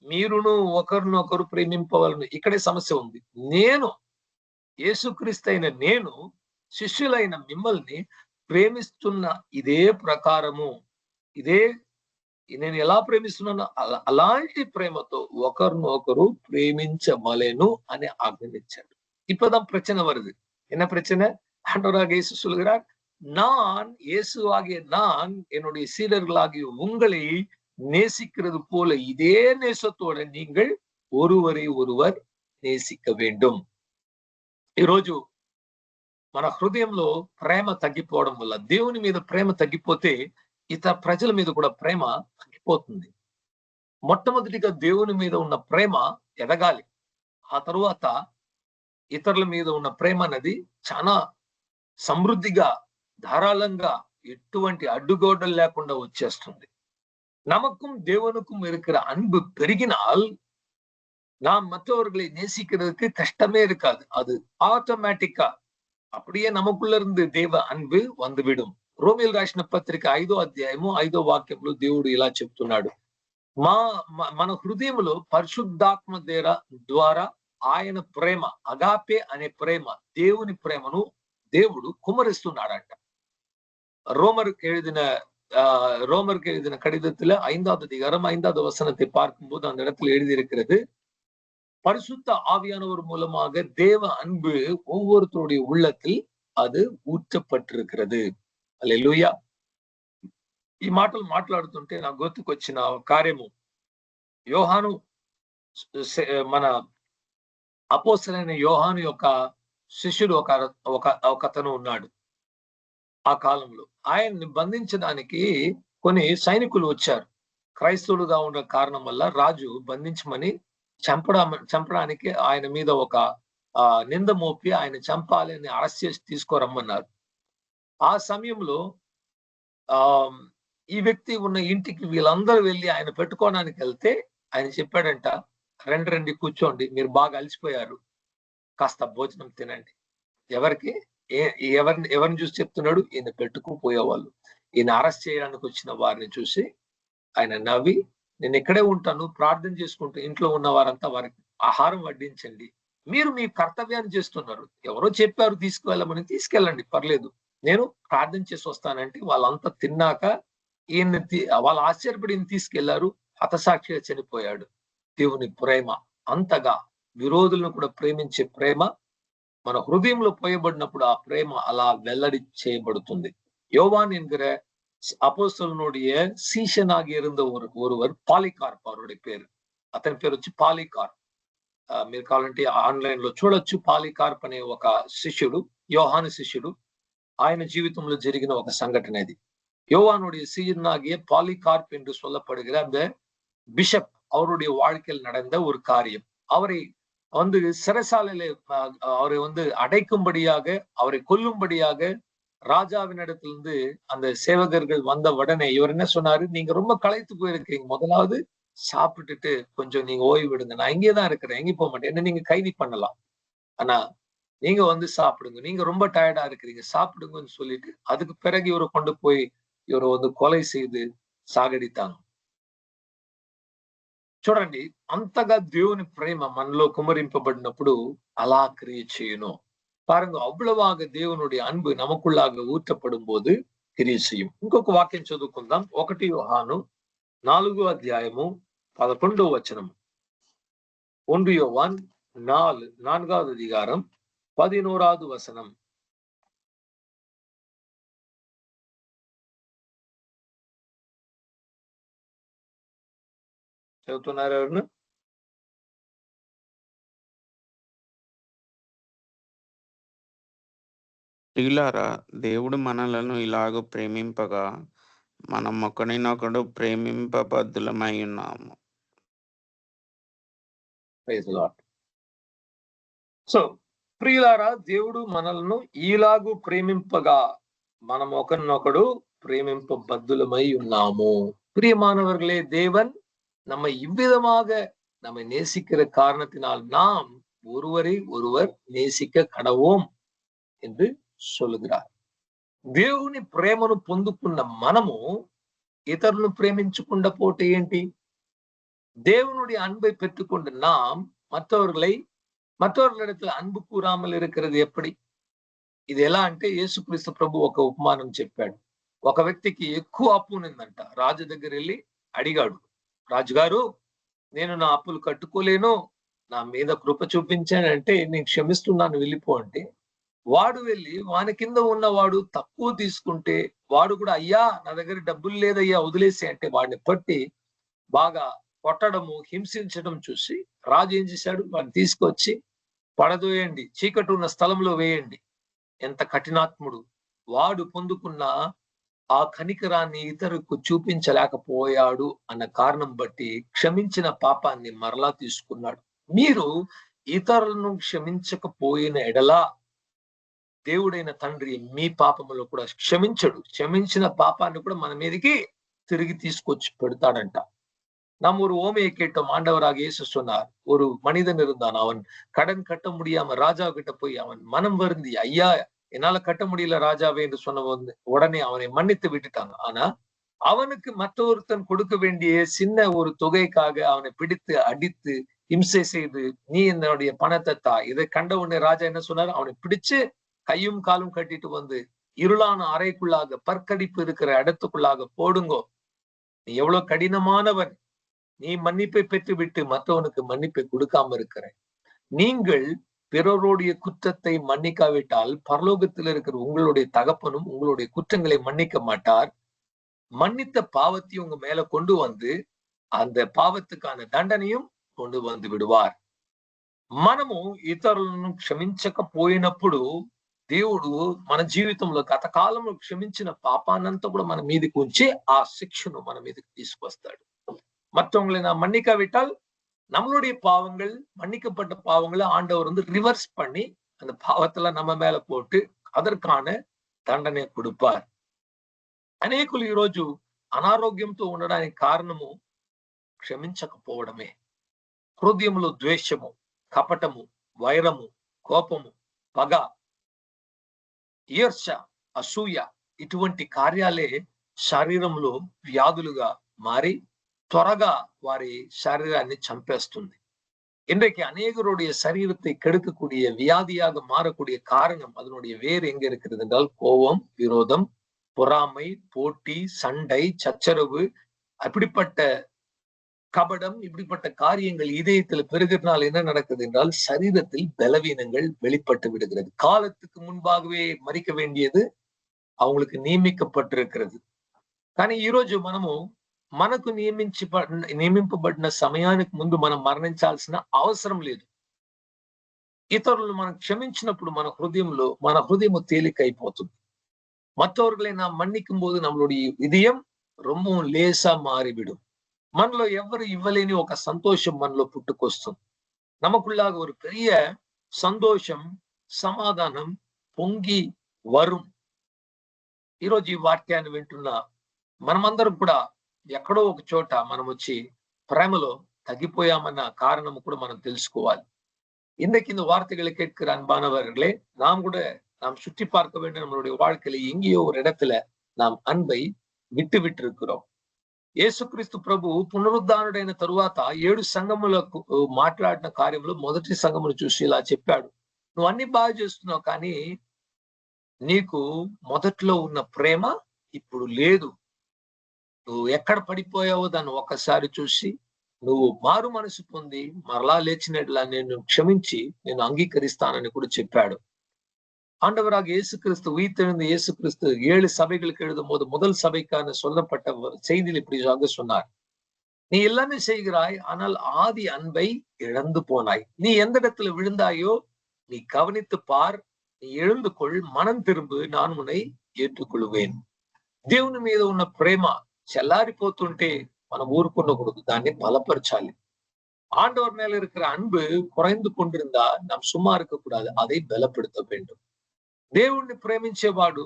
మీరును ఒకరినొకరు ప్రేమింపవలను. ఇక్కడే సమస్య ఉంది. నేను యేసుక్రీస్తు అయిన నేను శిష్యులైన మిమ్మల్ని ప్రేమిస్తున్న ఇదే ప్రకారము, నేను ఎలా ప్రేమిస్తున్నానో అలాంటి ప్రేమతో ఒకరినొకరు ప్రేమించవలెను అని ఆజ్ఞాపించాడు. இப்பதான் பிரச்சனை வருது. என்ன பிரச்சனை? ஆண்டவராக இயேசு சொல்கிறார், நான் இயேசுவாகிய நான் என்னுடைய சீடர்களாகிய உங்களை நேசிக்கிறது போல இதே நேசத்தோட நீங்கள் ஒருவரை ஒருவர் நேசிக்க வேண்டும். ఈరోజు మన హృదయంలో ప్రేమ తగ్గిపోవడం వల్ల, దేవుని మీద ప్రేమ తగ్గిపోతే ఇతర ప్రజల మీద కూడా ప్రేమ తగ్గిపోతుంది. మొట్టమొదటిగా దేవుని మీద ఉన్న ప్రేమ ఎదగాలి. ఆ తరువాత ఇతరుల మీద ఉన్న ప్రేమ అనేది చాలా సమృద్ధిగా, ధారాళంగా, ఎటువంటి అడ్డుగోడలు లేకుండా వచ్చేస్తుంది. நமக்கும் தேவனுக்கும் இருக்கிற அன்பு பெருகினால் நாம் மற்றவர்களை நேசிக்கிறதுக்கு கஷ்டமே இருக்காது. அது ஆட்டோமேட்டிக்கா அப்படியே நமக்குள்ள இருந்து దేవ అన్బు వందువిடும். రోమిల్ రాసిన పత్రిక 5వ అధ్యాయము 5వ వాక్యంలో దేవుడు ఇలా చెప్తున్నాడు, మన హృదయంలో పరిశుద్ధాత్మ ద్వారా ఆయన ప్రేమ, అగాపే అనే ప్రేమ, దేవుని ప్రేమను దేవుడు కుమరిస్తున్నాడంట. ரோமருக்கு எழுதின கடிதத்துல 5வது அதிகாரம் 5வது வசனத்தை பார்க்கும்போது அந்த இடத்துல எழுதியிருக்கிறது, பரிசுத்த ஆவியானவர் மூலமாக தேவ அன்பு ஒவ்வொருத்தருடைய உள்ளத்தில் அது ஊற்றப்பட்டிருக்கிறது. హల్లెలూయా. ఈ మాటలు మాట్లాడుతుంటే నాకు గుర్తుకొచ్చిన కార్యము, యోహాను, మన అపోస్తలుడైన యోహాను యొక్క శిష్యుడు ఒకతను ఉన్నాడు. ఆ కాలంలో ఆయన్ని బంధించడానికి కొన్ని సైనికులు వచ్చారు. క్రైస్తవులుగా ఉన్న కారణం వల్ల రాజు బంధించమని చంపడానికి ఆయన మీద ఒక నింద మోపి ఆయన చంపాలి అని అరెస్ట్ చేసి తీసుకోరమ్మన్నారు. ఆ సమయంలో ఈ వ్యక్తి ఉన్న ఇంటికి వీళ్ళందరూ వెళ్ళి ఆయన పెట్టుకోవడానికి వెళ్తే ఆయన చెప్పాడంట, రండి కూర్చోండి, మీరు బాగా అలసిపోయారు, కాస్త భోజనం తినండి. ఎవరికి? ఎవరిని చూసి చెప్తున్నాడు? ఈయన పెట్టుకుపోయేవాళ్ళు, ఈయన అరెస్ట్ చేయడానికి వచ్చిన వారిని చూసి ఆయన నవ్వి, నేను ఇక్కడే ఉంటాను, ప్రార్థన చేసుకుంటూ ఇంట్లో ఉన్న వారంతా వారికి ఆహారం వడ్డించండి, మీరు మీ కర్తవ్యాన్ని చేస్తున్నారు, ఎవరో చెప్పారు తీసుకువెళ్ళమని, తీసుకెళ్ళండి పర్లేదు, నేను ప్రార్థన చేసి వస్తానంటే వాళ్ళంతా తిన్నాక వాళ్ళు ఆశ్చర్యపడి తీసుకెళ్లారు. హతసాక్షిగా చనిపోయాడు. దేవుని ప్రేమ అంతగా విరోధులను కూడా ప్రేమించే ప్రేమ మన హృదయంలో పోయబడినప్పుడు ఆ ప్రేమ అలా వెల్లడి చేయబడుతుంది. யோவான் என்கிற அப்போஸ்தலனுடைய சீஷனாக இருந்த ஒருவர் பாலிகார்ப், அவருடைய పేరు, అతని పేరు వచ్చి పాలికార్ప్. మీరు కావాలంటే ఆన్లైన్ లో చూడొచ్చు. పాలికార్ప్ అనే ఒక శిష్యుడు, யோహాను శిష్యుడు, ఆయన జీవితంలో జరిగిన ఒక సంఘటన ఇది. யோவானுடைய சீடனாகிய பாலிகார்ப் என்று சொல்லப்படுகிற அந்த பிஷப், அவருடைய வாழ்க்கையில் நடந்த ஒரு காரியம், அவரை சிறைசாலையில அவரை அடைக்கும்படியாக, அவரை கொல்லும்படியாக ராஜாவினிடத்திலிருந்து அந்த சேவகர்கள் வந்த உடனே இவர் என்ன சொன்னாரு, நீங்க ரொம்ப களைத்து போயிருக்கீங்க, முதலாவது சாப்பிட்டுட்டு கொஞ்சம் நீங்க ஓய்வு விடுங்க, நான் இங்கேதான் இருக்கிறேன், எங்கேயும் போக மாட்டேன், என்ன நீங்க கைது பண்ணலாம், ஆனா நீங்க சாப்பிடுங்க, நீங்க ரொம்ப டயர்டா இருக்கிறீங்க, சாப்பிடுங்கன்னு சொல்லிட்டு அதுக்கு பிறகு இவரை கொண்டு போய் இவரை கொலை செய்து సాగడితాను. చూడండి, అంతగా దేవుని ప్రేమ మనలో కుమరింపబడినప్పుడు అలా క్రియ చేయను பாருங்க. அவ்வளவாக தேவனுடைய அன்பு நமக்குள்ளாக ஊற்றப்படும் போது கிரிయ செய்யும். ఇంకొక వాక్యం చదువుకుందాం. 1 యోహాను 4వ అధ్యాయము 11వ వచనం. 1 యోవాన్ 4వ అధికారం 11వ వచనం. చదువుతున్నారు ఎవరు? ప్రియులారా, దేవుడు మనలను ఇలాగ ప్రేమింపగా మనం ఒకరినొకడు ప్రేమింపబద్ధులమై ఉన్నాము. సో ప్రియులారా, దేవుడు మనలను ఇలాగూ ప్రేమింపగా మనం ఒకరినొకడు பிரேமிப்பபத்துலமை ఉన్నాము. பிரியமானவர்களே, தேவன் நம்மை இவ்விதமாக நம்மை நேசிக்கிற காரணத்தினால் நாம் ஒருவரை ஒருவர் நேசிக்க கடவோம் என்று சொல்லுகிறார். దేవుని ప్రేమను పొందుకున్న మనము ఇతరులను ప్రేమించకుండా పోతే ఏంటి? தேவனுடைய அன்பை பெற்றுக்கொண்டு நாம் మற்றவர்களிடத்தில் అன்பు కూరాமல் இருக்கிறது எப்படி? ఇది ఎలా అంటే, యేసుక్రీస్తు ప్రభు ఒక ఉపమానం చెప్పాడు. ఒక వ్యక్తికి ఎక్కువ అప్పు ఉన్నదంట. రాజు దగ్గర వెళ్ళి అడిగాడు, రాజుగారు, నేను నా అప్పులు కట్టుకోలేను, నా మీద కృప చూపించానంటే నేను క్షమిస్తున్నాను, వెళ్ళిపో అంటే, వాడు వెళ్ళి వాని కింద ఉన్నవాడు తక్కువ తీసుకుంటే వాడు కూడా, అయ్యా నా దగ్గర డబ్బులు లేదయ్యా వదిలేసి అంటే వాడిని పట్టి బాగా కొట్టడము, హింసించడం చూసి రాజు ఏం చేశాడు, వాడిని తీసుకొచ్చి పడదోయండి, చీకటి ఉన్న స్థలంలో వేయండి, ఎంత కఠినాత్ముడు, వాడు పొందుకున్న ఆ కనికరాన్ని ఇతరులకు చూపించలేకపోయాడు అన్న కారణం బట్టి క్షమించిన పాపాన్ని మరలా తీసుకున్నాడు. మీరు ఇతరులను క్షమించకపోయిన ఎడలా దేవుడైన తండ్రి మీ పాపములో కూడా క్షమించడు. క్షమించిన పాపాన్ని కూడా మన మీదకి తిరిగి తీసుకొచ్చి పెడతాడంట. நம்ம ஒரு ஓமையை கேட்டோம். ஆண்டவராக இயேசு சொன்னார், ஒரு மனிதன் இருந்தான். அவன் கடன் கட்ட முடியாம ராஜா கிட்ட போய் அவன் மனம் வருந்தி, ஐயா என்னால கட்ட முடியல ராஜாவே என்று சொன்ன உடனே அவனை மன்னித்து விட்டுட்டாங்க. ஆனா அவனுக்கு மற்றொருத்தன் கொடுக்க வேண்டிய சின்ன ஒரு தொகைக்காக அவனை பிடித்து அடித்து இம்சை செய்து, நீ என்னுடைய பணத்தை தா. இதை கண்ட உடனே ராஜா என்ன சொன்னார், அவனை பிடிச்சு கையும் காலும் கட்டிட்டு வந்து இருளான அறைக்குள்ளாக, பற்கடிப்பு இருக்கிற இடத்துக்குள்ளாக போடுங்கோ. நீ எவ்வளவு கடினமானவன், நீ மன்னிப்பை பெற்று விட்டு மற்றவனுக்கு மன்னிப்பை கொடுக்காம இருக்கிற. நீங்கள் பிறருடைய குற்றத்தை மன்னிக்காவிட்டால் பரலோகத்தில் இருக்கிற உங்களுடைய தகப்பனும் உங்களுடைய குற்றங்களை மன்னிக்க மாட்டார். மன்னித்த பாவத்தையும் உங்க மேல கொண்டு வந்து அந்த పావத்துக்கான దండనయం கொண்டு வந்து విడువార్. మనము ఇతరులను క్షమించకపోయినప్పుడు దేవుడు మన జీవితంలో గత కాలంలో క్షమించిన పాపానంతా కూడా మన మీదకి ఉంచి ఆ శిక్షను మన మీదకి తీసుకొస్తాడు. மற்றவங்களை நாம் மன்னிக்காவிட்டால் நம்மளுடைய பாவங்கள், மன்னிக்கப்பட்ட பாவங்களை ஆண்டவர் வந்து ரிவர்ஸ் பண்ணி அந்த பாவத்துல நம்ம மேல போட்டு அதற்கான దండనే கொடுப்பார். అనేకులు ఈరోజు అనారోగ్యంతో ఉండడానికి కారణము క్షమించకపోవడమే. హృదయంలో ద్వేషము, కపటము, వైరము, కోపము, పగ, ఈర్ష, అసూయ ఇటువంటి కార్యాలే శరీరంలో వ్యాధులుగా మారి త్వరగా వారి శరీరాన్ని చంపేస్తుంది. இன்றைக்கு அநேகருடைய சரீரத்தை கெடுக்கக்கூடிய வியாதியாக மாறக்கூடிய காரணம், அதனுடைய வேர் எங்க இருக்கிறது என்றால் கோபம், விரோதம், பொறாமை, போட்டி, சண்டை, சச்சரவு, அப்படிப்பட்ட கபடம், இப்படிப்பட்ட காரியங்கள் இதயத்துல பெருகிறதுனால என்ன நடக்குது என்றால் சரீரத்தில் பலவீனங்கள் வெளிப்பட்டு விடுகிறது. காலத்துக்கு முன்பாகவே மறிக்க வேண்டியது அவங்களுக்கு నియమింపబడిருக்கிறது. కానీ ఈ రోజు మనము మనకు నియమింపబడిన సమయానికి ముందు మనం మరణించాల్సిన అవసరం లేదు. ఇతరులను మనం క్షమించినప్పుడు మన హృదయం తేలికైపోతుంది. மற்றவர்களை நாம் மன்னிக்கும் போது நம்மளுடைய இதயம் ரொம்ப லேசா மாறிவிடும். మనలో ఎవరు ఇవ్వలేని ఒక సంతోషం మనలో పుట్టుకొస్తుంది. நமக்குள்ளாக ஒரு பெரிய సంతోషం, సమాధానం పొంగి వரும். ఈరోజు ఈ వాక్యాన్ని వింటున్న మనమందరం కూడా ఎక్కడో ఒక చోట మనం వచ్చి ప్రేమలో తగ్గిపోయామన్న కారణం కూడా మనం తెలుసుకోవాలి. இன்றைக்கு இந்த வார்த்தைகளை கேட்கிற அன்பானவர்களே, நாம் சுற்றி பார்க்க வேண்டும். நம்மளுடைய வாழ்க்கையில எங்கேயோ ஒரு இடத்துல நாம் అన్బై విட்டு இருக்கிறோம். యేసుక్రీస్తు ప్రభు పునరుద్ధానుడైన తరువాత 7 సంఘములకు మాట్లాడిన కార్యంలో మొదటి సంఘమును చూసి ఇలా చెప్పాడు, నువ్వు అన్ని బాగా చేస్తున్నావు, కానీ నీకు మొదట్లో ఉన్న ప్రేమ ఇప్పుడు లేదు. నువ్వు ఎక్కడ పడిపోయావో దాన్ని ఒక్కసారి చూసి నువ్వు మారు మనసు పొంది మరలా లేచినట్లా నేను క్షమించి నేను అంగీకరిస్తానని కూడా చెప్పాడు. ஆண்டவராக இயேசு கிறிஸ்து, உயிர்த்தெழுந்த இயேசு கிறிஸ்து 7 சபைகளுக்கு எழுதும் போது முதல் சபைக்கான சொல்லப்பட்ட செய்தியில் இப்படியாக சொன்னார், நீ எல்லாமே செய்கிறாய், ஆனால் ஆதி அன்பை இழந்து போனாய். நீ எந்த இடத்துல விழுந்தாயோ நீ கவனித்து பார், நீ எழுந்து கொள், மனம் திரும்பு, நான் உன்னை ఏற்றுకొలువేన్. దేవుని మీద ఉన్న ప్రేమ చల్లారిపోతుంటే మనం ఊరుకునకూడదు, దాన్ని బలపరచాలి. ஆண்டவர் மேல இருக்கிற அன்பு குறைந்து கொண்டிருந்தா நாம் சும்மா இருக்கக்கூடாது, அதை பலப்படுத்த வேண்டும். దేవుణ్ణి ప్రేమించేవాడు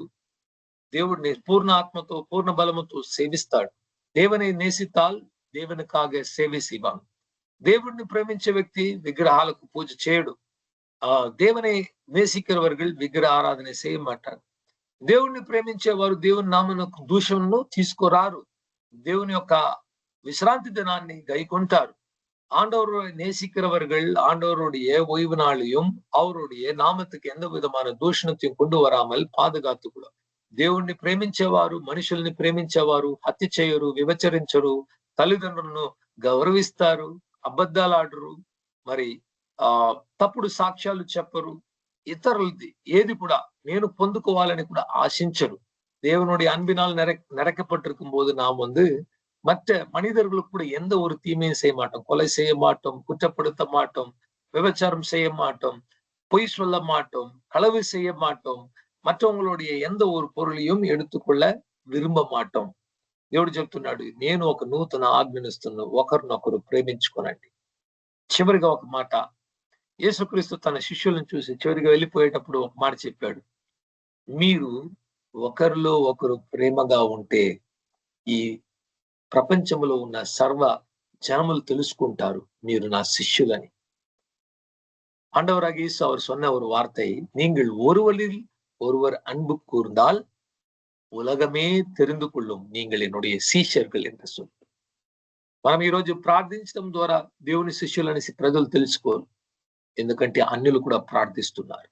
దేవుడిని పూర్ణ ఆత్మతో పూర్ణ బలముతో సేవిస్తాడు. దేవుని నేసితాల్ దేవునికాగ సేవ செய்வான். దేవుడిని ప్రేమించే వ్యక్తి విగ్రహాలకు పూజ చేయడు. దేవుని నేసిக்கிறவர்கள் విగ్రహ ఆరాధన செய்ய மாட்டார். దేవుణ్ణి ప్రేమించేవారు దేవుని నామమునకు దూషణను తీసుకురారు. దేవుని యొక్క విశ్రాంతి దినాన్ని గైకొంటారు. ஆண்டவரை நேசிக்கிறவர்கள் ஆண்டவருடைய ஓய்வு நாளையும் அவருடைய నామத்துக்கு எந்த విధమైన దూషణத்தையும் கொண்டு వరాமல் పాదుగాతుకుడు. దేవుణ్ణి ప్రేమించేవారు, మనుషుల్ని ప్రేమించేవారు హత్య చేయరు, వివచరించరు, తల్లిదండ్రులను గౌరవిస్తారు, అబద్ధాలు ఆడరు, మరి తప్పుడు సాక్ష్యాలు చెప్పరు, ఇతరులది ఏది కూడా నేను పొందుకోవాలని కూడా ఆశించరు. దేవునుடைய அன்பினால் நிறைக்கப்பட்டிருக்கும் போது நாம் மற்ற மனிதர்களுக்கு கூட எந்த ஒரு தீமையும் செய்ய மாட்டோம். கொலை செய்ய மாட்டோம், குற்றப்படுத்த மாட்டோம், விபச்சாரம் செய்ய மாட்டோம், பொய் சொல்ல மாட்டோம், களவு செய்ய மாட்டோம், మற்றవங்களுடைய ఎந்த ஒரு పొరులయం எடுத்துకొள்ள విరుంబ మాటం. దేవుడు చెప్తున్నాడు, నేను ఒక నూతన ఆజ్ఞనిస్తున్నాను, ఒకరినొకరు ప్రేమించుకోనండి. చివరిగా ఒక మాట, యేసుక్రీస్తు తన శిష్యులను చూసి చివరిగా వెళ్ళిపోయేటప్పుడు ఒక మాట చెప్పాడు, మీరు ఒకరిలో ఒకరు ప్రేమగా ఉంటే ఈ ప్రపంచంలో ఉన్న సర్వ జనములు తెలుసుకుంటారు మీరు నా శిష్యులని. ஆண்டவராக இயேசு அவர் சொன்ன ஒரு வார்த்தை, நீங்கள் ஒருவரில் ஒருவர் அன்பு கூர்ந்தால் ఉలగమే தெரிந்து கொள்ளும் நீங்கள் என்னுடைய శిష్యులు என்று சொல்லి. మనం ఈరోజు ప్రార్థించడం ద్వారా దేవుని శిష్యులని ప్రజలు తెలుసుకోరు, ఎందుకంటే అన్యులు కూడా ప్రార్థిస్తున్నారు.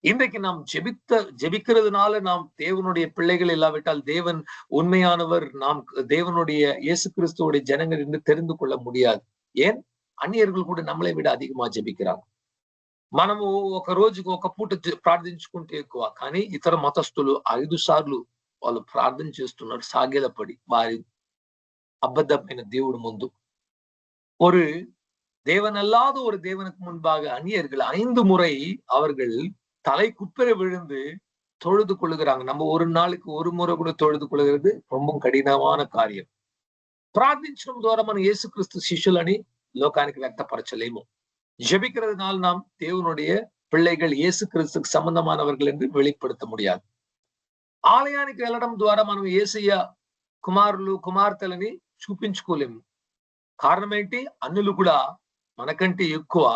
இன்றைக்கு நாம் ஜெபிக்கிறதுனால நாம் தேவனுடைய பிள்ளைகள் இல்லாவிட்டால் தேவன் உண்மையானவர், நாம் தேவனுடைய இயேசு கிறிஸ்துவோடைய ஜனங்கள் என்று தெரிந்து கொள்ள முடியாது. ஏன்? అన్యர்கள் కూడా நம்மளை விட அதிகமா జెబిக்கிறாங்க. మనము ఒక రోజుకు ఒక పూట ప్రార్థించుకుంటే ఎక్కువ, కానీ ఇతర మతస్థులు 5 సార్లు వాళ్ళు ప్రార్థన చేస్తున్నారు సాగిలపడి వారి అబద్ధమైన దేవుడు ముందు. ஒரு தேவன் அல்லாத ஒரு தேவனுக்கு முன்பாக அந்நியர்கள் 5 முறை அவர்கள் தலை குப்பிர விழுந்து தொழுது கொள்ளுகிறாங்க. நம்ம ஒரு நாளுக்கு ஒரு முறை கூட தொழுது கொள்ளுகிறது ரொம்ப కఠినமான కార్యం. ప్రార్థించడం ద్వారా మనం యేసుక్రీస్తు శిష్యులని లోకానికి వ్యక్తపరచలేము. ஜெபிக்கிறதுனால நாம் தேவனுடைய పిల్లైகள் యేసు క్రీస్తుకు సంబంధమానవర్గలు என்று வெளிப்படுத்த முடியாது. ఆలయానికి వెళ్ళడం ద్వారా మనం యేసయ్య కుమారులు కుమార్తెలని చూపించుకోలేము. కారణం ఏంటి? అన్యులు కూడా మనకంటే ఎక్కువ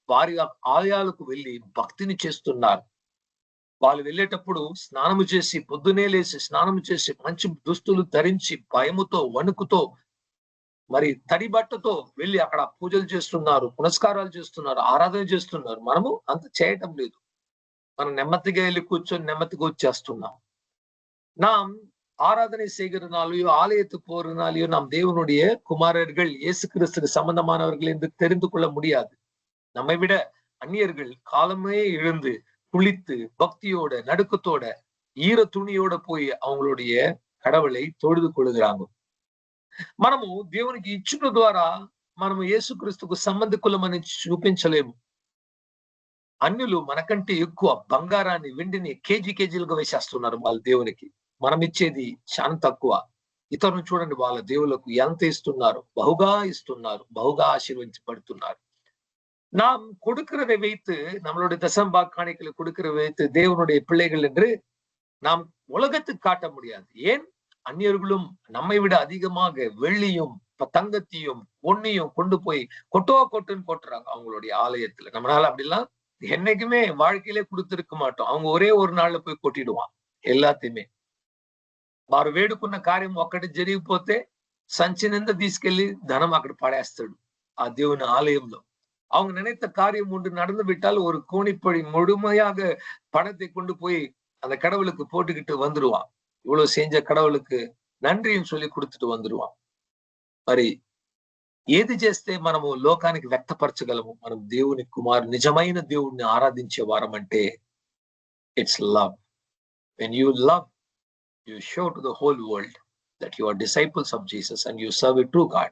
వారి ఆలయాలకు వెళ్ళి భక్తిని చేస్తున్నారు. వాళ్ళు వెళ్ళేటప్పుడు స్నానము చేసి, పొద్దునే లేచి స్నానము చేసి, మంచి దుస్తులు ధరించి, భయముతో వణుకుతో, మరి తడి బట్టతో వెళ్ళి అక్కడ పూజలు చేస్తున్నారు, పునస్కారాలు చేస్తున్నారు, ఆరాధన చేస్తున్నారు. మనము అంత చేయటం లేదు. మనం నెమ్మదిగా వెళ్ళి కూర్చొని నెమ్మదిగా వచ్చేస్తున్నాం. நாம் ஆராதனை செய்கிறதுனாலயோ ஆலயத்துக்கு போறதுனாலயோ நாம் தேவனுடைய குமாரர்கள் இயேசு கிறிஸ்துக்கு சம்பந்தமானவர்கள் என்று தெரிந்து கொள்ள முடியாது. நம்மை விட அந்நியர்கள் காலமே எழுந்து குளித்து பக்தியோட நடுக்கத்தோட ஈர துணியோட போய் அவங்களுடைய கடவுளை தொழுது கொள்ளுகிறாங்க. మనము దేవునికి ఇచ్చుట ద్వారా మనము యేసుక్రీస్తుకు సంబంధికులమని చూపించలేము. అన్యులు మనకంటే ఎక్కువ బంగారాన్ని వెండిని కేజీలుగా వేసేస్తున్నారు వాళ్ళ దేవునికి. మనం ఇచ్చేది చాలా తక్కువ. ఇతరులను చూడండి, వాళ్ళ దేవులకు ఎంత ఇస్తున్నారు, బహుగా ఇస్తున్నారు, బహుగా ఆశీర్వదించబడుతున్నారు. நாம் கொடுக்கிறதை வைத்து, நம்மளுடைய தசம்பாக் காணிக்கைகளை கொடுக்கிறதை வைத்து தேவனுடைய பிள்ளைகள் என்று நாம் உலகத்துக்கு காட்ட முடியாது. ஏன்? அந்நியர்களும் நம்மை விட அதிகமாக வெள்ளியும் தங்கத்தையும் பொன்னையும் கொண்டு போய் கொட்டுன்னு கொட்டுறாங்க அவங்களுடைய ஆலயத்துல. நம்மளால அப்படிலாம் என்னைக்குமே வாழ்க்கையிலே கொடுத்திருக்க மாட்டோம். அவங்க ஒரே ஒரு நாள்ல போய் கொட்டிடுவான் எல்லாத்தையுமே. వారు వేడుకున్న కార్యం ఒక్కటి జరిగిపోతే సంచినింద తీసుకెళ్లి ధనం అక్కడ పడేస్తాడు ఆ దేవుని ఆలయంలో. அவங்க நினைத்த காரியம் ஒன்று நடந்து விட்டால் ஒரு கோணிப்படி முழுமையாக பணத்தை கொண்டு போய் அந்த கடவுளுக்கு போட்டுக்கிட்டு வந்துருவான். இவ்வளவு செஞ்ச கடவுளுக்கு நன்றின்னு சொல்லி கொடுத்துட்டு வந்துருவான். మరి ఏది చేస్తే మనము లోకానికి వ్యక్తపరచగలము మనం దేవుని కుమారు నిజమైన దేవుణ్ణి ఆరాధించే వారం అంటే it's love. when you love, you show to the whole world that you are disciples of Jesus and you serve a true God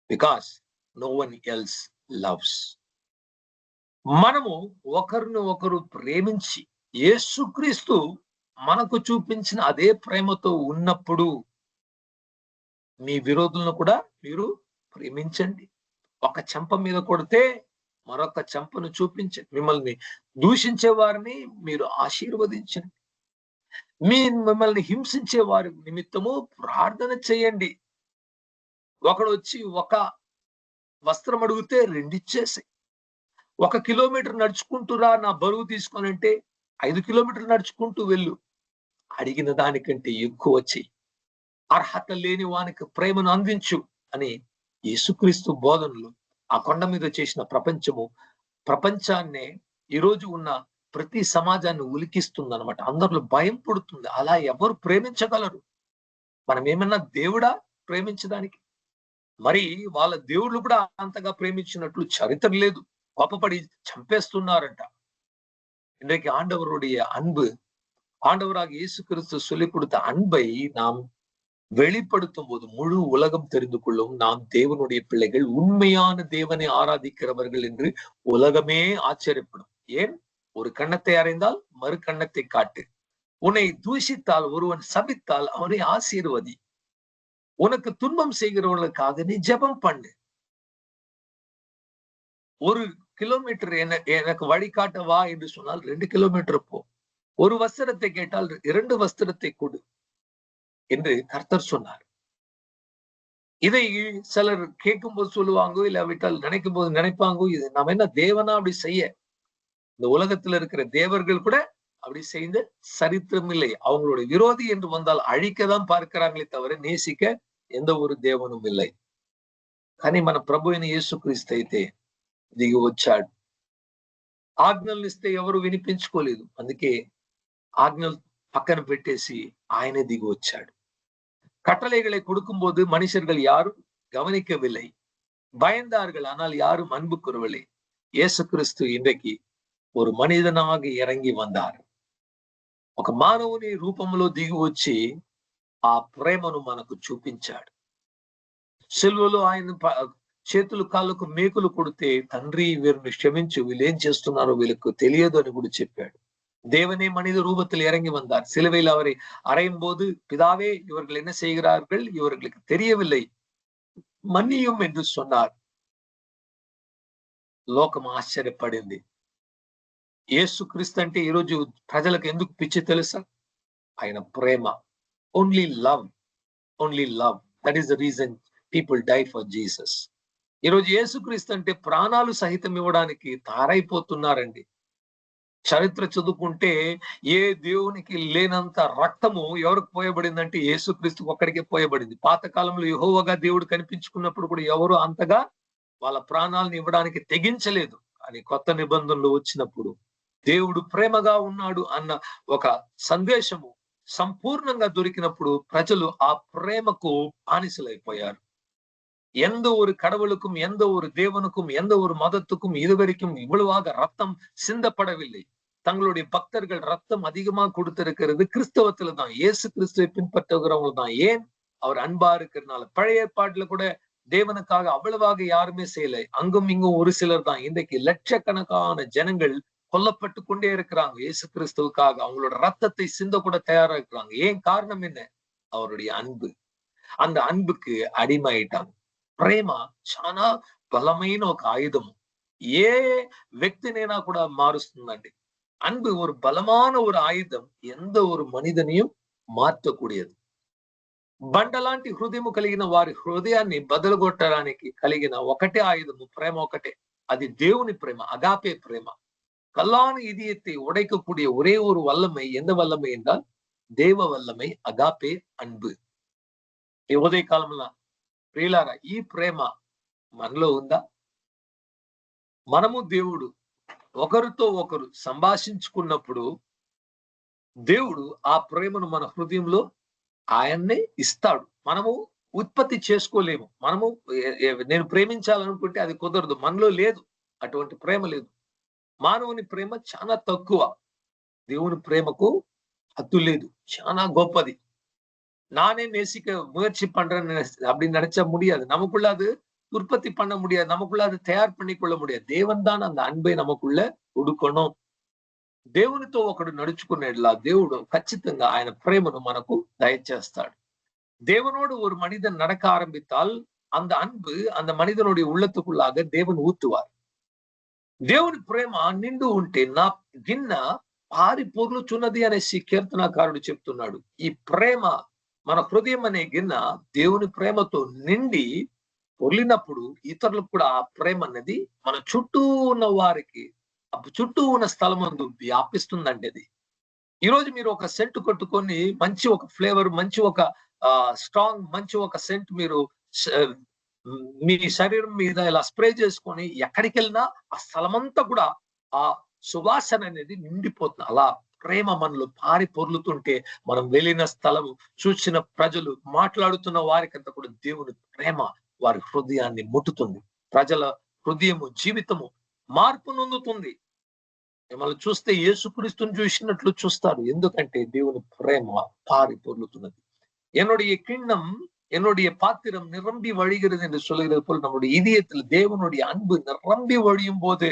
because no one else loves. మనము ఒకరిని ఒకరు ప్రేమించి యేసుక్రీస్తు మనకు చూపించిన అదే ప్రేమతో ఉన్నప్పుడు మీ విరోధులను కూడా మీరు ప్రేమించండి. ఒక చెంప మీద కొడితే మరొక చెంపను చూపించండి. మిమ్మల్ని దూషించే వారిని మీరు ఆశీర్వదించండి. మిమ్మల్ని హింసించే వారి నిమిత్తము ప్రార్థన చేయండి. ఒకడు వచ్చి ఒక వస్త్రం అడిగితే 2 ఇచ్చేసాయి. 1 కిలోమీటర్ నడుచుకుంటురా నా బరువు తీసుకోనంటే 5 కిలోమీటర్లు నడుచుకుంటూ వెళ్ళు. అడిగిన దానికంటే ఎక్కువ చెయ్యి. అర్హత లేని వానికి ప్రేమను అందించు అని యేసుక్రీస్తు బోధనలు ఆ కొండ మీద చేసిన ప్రపంచాన్నే ఈరోజు ఉన్న ప్రతి సమాజాన్ని ఉలికిస్తుంది అనమాట. అందరిలో భయం పుడుతుంది. అలా ఎవరు ప్రేమించగలరు? మనం ఏమన్నా దేవుడా ప్రేమించడానికి? మరి వాళ్ళ దేవుళ్ళు కూడా అంతగా ప్రేమించినట్లు చరిత్ర లేదు. కోపపడి చంపేస్తున్నారంట. இன்றைக்கு ஆண்டவருடைய அன்பு, ஆண்டவராக இயேசு கிறிஸ்து சொல்லிக் கொடுத்த அன்பை நாம் வெளிப்படுத்தும் போது முழு உலகம் தெரிந்து கொள்ளும் நாம் தேவனுடைய பிள்ளைகள், உண்மையான தேவனை ஆராதிக்கிறவர்கள் என்று உலகமே ஆச்சரியப்படும். ஏன்? ஒரு கன்னத்தை அறைந்தால் மறு கன்னத்தை காட்டு. உன்னை தூஷித்தால், ஒருவன் சபித்தால் அவனை ஆசீர்வதி. உனக்கு துன்பம் செய்கிறவர்களுக்காக நீ ஜெபம் பண்ணு. 1 கிலோமீட்டர் எனக்கு வழிகாட்ட வா என்று சொன்னால் 2 கிலோமீட்டர் போ. ஒரு வஸ்திரத்தை கேட்டால் 2 வஸ்திரத்தை கொடு என்று கர்த்தர் சொன்னார். இதை சிலர் கேட்கும் போது சொல்லுவாங்க, இல்லாவிட்டால் நினைக்கும் போது நினைப்பாங்க, இது நம்ம என்ன தேவனா அப்படி செய்ய? இந்த உலகத்துல இருக்கிற தேவர்கள் கூட அப்படி செய்த சரித்திரம் இல்லை. அவங்களுடைய விரோதி என்று வந்தால் அழிக்கதான் பார்க்கிறாங்களே தவிர நேசிக்க எந்த ஒரு தேவனும் இல்லை. కానీ మన ప్రభు అయిన యేసుక్రీస్తు అయితే దిగి వచ్చాడు. ఆజ్ఞలు ఇస్తే ఎవరు వినిపించుకోలేదు. అందుకే ఆజ్ఞలు పక్కన పెట్టేసి ఆయనే దిగి వచ్చాడు. கட்டளைகளை கொடுக்கும் போது மனுஷர்கள் யாரும் கவனிக்கவில்லை, பயந்தார்கள். ஆனால் யாரும் அன்பு கூறவில்லை. இயேசு கிறிஸ்து இன்றைக்கு ஒரு మనిదనాగ ఇరంగి వందారు. ఒక మానవుని రూపంలో దిగి వచ్చి ఆ ప్రేమను మనకు చూపించాడు. సిలువలో ఆయన చేతులు కాళ్ళకు మేకులు కొడితే, తండ్రి వీరిని క్షమించు, వీళ్ళు ఏం చేస్తున్నారో వీళ్ళకు తెలియదు అని కూడా చెప్పాడు. தேவனே மனித ரூபத்தில் இறங்கி வந்தார். சிலுவையில் அவரை அறையும் போது, பிதாவே இவர்கள் என்ன செய்கிறார்கள், இவர்களுக்கு தெரியவில்லை, மன்னியும் என்று சொன்னார். లోకం ఆశ్చర్యపడింది. యేసుక్రీస్తు అంటే ఈరోజు ప్రజలకు ఎందుకు పిచ్చి తెలుసా? ఆయన ప్రేమ. Only love, only love. That is the reason people die for Jesus. ఈరోజు యేసుక్రీస్తు అంటే ప్రాణాలు సహితం ఇవ్వడానికి తారైపోతున్నారండి. చరిత్ర చదువుకుంటే ఏ దేవునికి లేనంత రక్తము ఎవరికి పోయబడిందంటే యేసుక్రీస్తుకు ఒక్కడికే పోయబడింది. పాతకాలంలో యెహోవాగా దేవుడు కనిపించుకున్నప్పుడు కూడా ఎవరు అంతగా వాళ్ళ ప్రాణాలను ఇవ్వడానికి తెగించలేదు. కానీ కొత్త నిబంధనలు వచ్చినప్పుడు దేవుడు ప్రేమగా ఉన్నాడు అన్న ఒక సందేశము సంపూర్ణంగా దొరికినప్పుడు ప్రజలు ఆ ప్రేమకు బానిసలైపోయారు. எந்த ஒரு கடவுளுக்கும், எந்த ஒரு தேவனுக்கும், எந்த ஒரு மதத்துக்கும் இதுவரைக்கும் இவ்வளவாக ரத்தம் சிந்தப்படவில்லை. தங்களுடைய பக்தர்கள் ரத்தம் அதிகமா கொடுத்திருக்கிறது கிறிஸ்தவத்துல தான், இயேசு கிறிஸ்துவை பின்பற்றுகிறவங்க தான். ஏன்? அவர் அன்பா இருக்கிறதுனால. பழைய ஏற்பாட்டுல கூட தேவனுக்காக அவ்வளவாக யாருமே செய்யலை. அங்கும் இங்கும் ஒரு சிலர் தான். இன்றைக்கு லட்சக்கணக்கான ஜனங்கள் கொல்லப்பட்டு கொண்டே இருக்கிறாங்க இயேசு கிறிஸ்துவுக்காக. அவங்களோட ரத்தத்தை சிந்த கூட தயாரா இருக்கிறாங்க. ஏன்? காரணம் என்ன? அவருடைய அன்பு. அந்த அன்புக்கு அடிமையிட்டாங்க. ప్రేమ చాలా బలమైన ఒక ఆయుధము. ఏ వ్యక్తినైనా కూడా మారుస్తుందండి. అన్బు ஒரு బలமான ஒரு ఆయుధం. ఎంత ஒரு మనిదనియం మార్చకూడదు. బండలాంటి హృదయము కలిగిన వారి హృదయాన్ని బదలగొట్టడానికి కలిగిన ఒకటే ఆయుధము ప్రేమ ఒకటే. అది దేవుని ప్రేమ, అగాపే ప్రేమ. கல்லான இதயத்தை உடைக்கக்கூடிய ஒரே ஒரு வல்லமை எந்த வல்லமை என்றால் தேவ வல்லமை, அகாப்பே, அன்பு. ఈ ఉదయ కాలంలో ప్రియులారా, ఈ ప్రేమ మనలో ఉందా? మనము దేవుడు ఒకరితో ఒకరు సంభాషించుకున్నప్పుడు దేవుడు ఆ ప్రేమను మన హృదయంలో ఆయన్నే ఇస్తాడు. మనము ఉత్పత్తి చేసుకోలేము. మనము నేను ప్రేమించాలనుకుంటే అది కుదరదు. మనలో లేదు, అటువంటి ప్రేమ లేదు. మానవుని ప్రేమ చాలా తక్కువ. దేవుని ప్రేమకు హద్దు లేదు, చాలా గొప్పది. நானே நேசிக்க முயற்சி பண்றேன்னு அப்படின்னு நினைச்சா முடியாது. நமக்குள்ள அது உற்பத்தி பண்ண முடியாது. நமக்குள்ள அது తయారు பண்ணிக்கொள்ள முடியாது. தேவன் தான் அந்த అன்பை நமக்குள்ள ఉడుకొను. దేవునితో ఒకడు నడుచుకునేలా దేవుడు ఖచ్చితంగా ఆయన ప్రేమను మనకు దయచేస్తాడు. தேவனோடு ஒரு மனிதன் நடக்க ஆரம்பித்தால் அந்த அன்பு அந்த மனிதனுடைய உள்ளத்துக்குள்ளாக தேவன் ஊத்துவார். దేవుని ప్రేమ నిండు ఉంటే నా గిన్నె పారి పొర్లుచున్నది అనేసి కీర్తనకారుడు చెప్తున్నాడు. ఈ ప్రేమ మన హృదయం అనే గిన్నె దేవుని ప్రేమతో నిండి పొర్లినప్పుడు ఇతరులకు కూడా ఆ ప్రేమ అనేది మన చుట్టూ ఉన్న వారికి, చుట్టూ ఉన్న స్థలమందు వ్యాపిస్తుందండి. అది ఈరోజు మీరు ఒక సెంట్ కొట్టుకొని మంచి ఒక ఫ్లేవర్, మంచి ఒక స్ట్రాంగ్, మంచి ఒక సెంట్ మీరు మీ శరీరం మీద ఇలా స్ప్రే చేసుకొని ఎక్కడికి వెళ్ళినా ఆ స్థలమంతా కూడా ఆ సువాసన అనేది నిండిపోతుంది. అలా ప్రేమ మనలో పారి పొర్లుతుంటే మనం వెళ్ళిన స్థలం, చూసిన ప్రజలు, మాట్లాడుతున్న వారికంతా కూడా దేవుని ప్రేమ వారి హృదయాన్ని ముట్టుతుంది. ప్రజల హృదయము, జీవితము మార్పు నొందుతుంది. మిమ్మల్ని చూస్తే యేసుక్రీస్తుని చూసినట్లు చూస్తారు. ఎందుకంటే దేవుని ప్రేమ పారి పొర్లుతున్నది. என்னுடைய கிண்ணம், என்னுடைய பாத்திரம் நிரம்பி வழிகிறது என்று சொல்லுகிறது போல் நம்முடைய இதயத்தில் தேவனுடைய அன்பு நிரம்பி வழியும் போது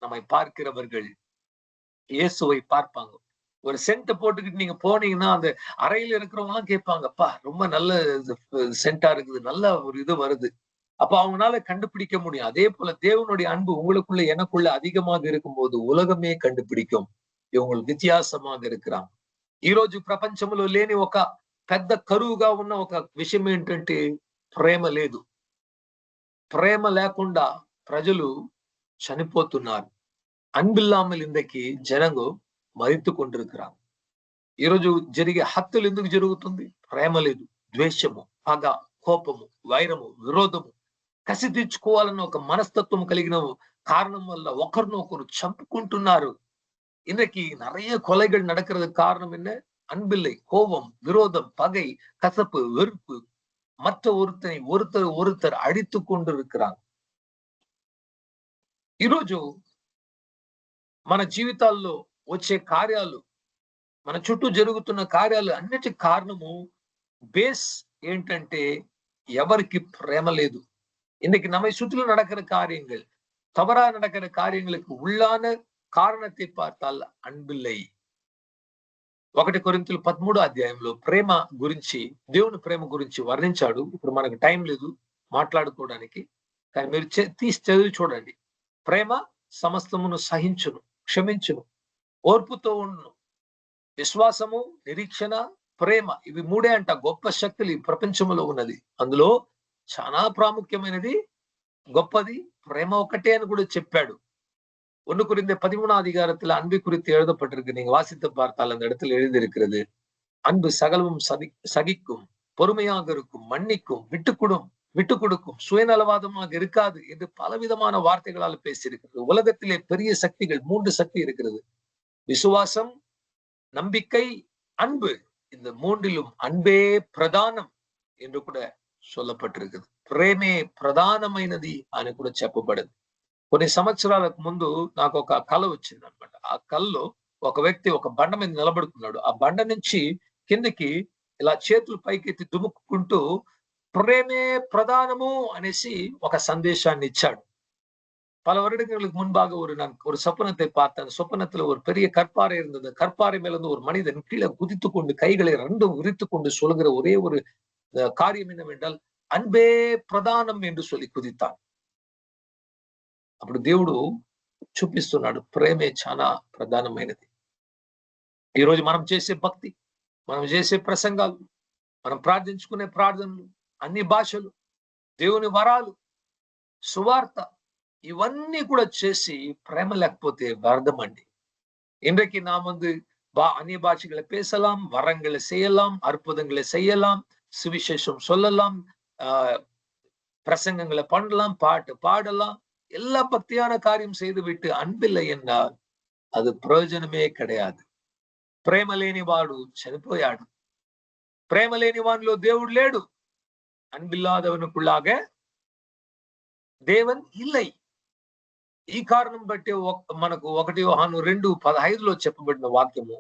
நம்மை பார்க்கிறவர்கள் இயேசுவை பார்ப்பாங்க. ஒரு சென்ட் போட்டுக்கிட்டு நீங்க போனீங்கன்னா அந்த அறையில இருக்கிறவங்க எல்லாம் கேட்பாங்க, அப்பா ரொம்ப நல்ல சென்டா இருக்குது, நல்ல ஒரு இது வருது. அப்ப அவங்களால கண்டுபிடிக்க முடியும். அதே போல தேவனுடைய அன்பு உங்களுக்குள்ள எனக்குள்ள அதிகமாக இருக்கும்போது ఉలగమే கண்டுபிடிக்கும். ఇవొంగలు వ్యత్యాసமாக இருக்கிறாங்க. ఈ రోజు ప్రపంచంలో లేని ఒక పెద్ద కరువుగా ఉన్న ఒక విషయం ఏంటంటే ప్రేమ లేదు. ప్రేమ లేకుండా ప్రజలు చనిపోతున్నారు. అన్బిల్లాமல் ఇందకి జనంగు మరితు கொண்டிருக்கிறாங்க. ఈ రోజు జరిగే హత్యలు ఎందుకు జరుగుతుంది? ప్రేమ లేదు. ద్వేషము, పగ, కోపము, వైరము, విరోధము, కసి తీర్చుకోవాలన్న ఒక మనస్తత్వం కలిగిన కారణం వల్ల ఒకరినొకరు చంపుకుంటున్నారు. இன்னைக்கு நிறைய கொலைகள் நடக்கிறதுக்கு காரணம் என்ன? அன்பில்லை, கோபம், விரோதம், பகை, கசப்பு, வெறுப்பு, மற்ற ஒருத்தர் అడిత్తు கொண்டிருக்கிறாங்க. ఈరోజు మన జీవితాల్లో వచ్చే కార్యాలు, మన చుట్టూ జరుగుతున్న కార్యాలు అన్నిటి కారణము బేస్ ఏంటంటే ఎవరికి ప్రేమ లేదు. இன்னைக்கு நம்மை சுற்றில நடக்கிற காரியங்கள், தவறா நடக்கிற காரியங்களுக்கு உள்ளான కారణத்தை பார்த்தால் అన్బిల్లై. 1 కొరింథీయులు 13వ అధ్యాయంలో ప్రేమ గురించి, దేవుని ప్రేమ గురించి వర్ణించాడు. ఇప్పుడు మనకు టైం లేదు మాట్లాడుకోవడానికి, కానీ మీరు తీసి చదివి చూడండి. ప్రేమ సమస్తమును సహించును, క్షమించును, ఓర్పుతో ఉండును. విశ్వాసము, నిరీక్షణ, ప్రేమ, ఇవి మూడే అంట గొప్ప శక్తులు ఈ ప్రపంచంలో ఉన్నది. అందులో చాలా ప్రాముఖ్యమైనది, గొప్పది ప్రేమ ఒకటే అని కూడా చెప్పాడు. 1 கொரிந்தியர் 13ஆம் அதிகாரத்துல அன்பை குறித்து எழுதப்பட்டிருக்கு. நீங்க வாசித்து பார்த்தால் அந்த இடத்துல எழுதியிருக்கிறது, அன்பு சகலமும் சகிக்கும், பொறுமையாக இருக்கும், மன்னிக்கும், விட்டு கொடுக்கும், சுயநலவாதமாக இருக்காது என்று பலவிதமான வார்த்தைகளால் பேசியிருக்கிறது. உலகத்திலே பெரிய சக்திகள் 3 சக்தி இருக்கிறது. விசுவாசம், நம்பிக்கை, அன்பு. இந்த 3லும் அன்பே ప్రధానం என்று కూడా சொல்லப்பட்டிருக்குது. ప్రేమే ప్రధానమైనది అని కూడా చెప్పబడింది. కొన్ని సంవత్సరాలకు ముందు నాకు ఒక కళ వచ్చింది అనమాట. ఆ కళలో ఒక వ్యక్తి ఒక బండ మీద నిలబడుకున్నాడు. ఆ బండ నుంచి కిందకి ఇలా చేతులు పైకెత్తి దుముక్కుంటూ ప్రేమే ప్రధానము అనేసి ఒక సందేశాన్ని ఇచ్చాడు. பல வருடங்களுக்கு முன்பாக நான் ஒரு சொப்பனத்தை பார்த்தேன். சொப்பனத்துல ஒரு பெரிய கற்பாறை இருந்தது. கற்பாறை மேல இருந்து ஒரு மனிதன் கீழே குதித்து கொண்டு கைகளை 2 விரித்து கொண்டு சொல்கிற ஒரே ஒரு காரியம் என்னவென்றால் அன்பே பிரதானம் என்று சொல்லி குதித்தான். అప్పుడు దేవుడు చూపిస్తున్నాడు ప్రేమే చాలా ప్రధానమైనది. ఈరోజు మనం చేసే భక్తి, మనం చేసే ప్రసంగాలు, మనం ప్రార్థించుకునే ప్రార్థనలు, అన్ని భాషలు, దేవుని వరాలు, సువార్త, ఇవన్నీ కూడా చేసి ప్రేమ లేకపోతే వ్యర్థం అండి. இன்றைக்கு நாம் அந்நிய பாஷைகளை பேசலாம், வரங்களை செய்யலாம், அற்புதங்களை செய்யலாம், சுவிசேஷம் சொல்லலாம், பிரசங்கங்களை பண்ணலாம், பாட்டு பாடலாம், எல்லா பக்தியான காரியம் செய்துவிட்டு అన్బిల్లై என்றால் అది ప్రయోజనమే கிடையாது. ప్రేమ లేని వాడు చనిపోయాడు. ప్రేమ లేని వానిలో దేవుడు లేడు. అన్బిల్లాదవనుకుள்ளாக దేవన్ ఇల్లై. ఈ కారణం బట్టి మనకు 1 యోహాను 2:15లో చెప్పబడిన వాక్యము,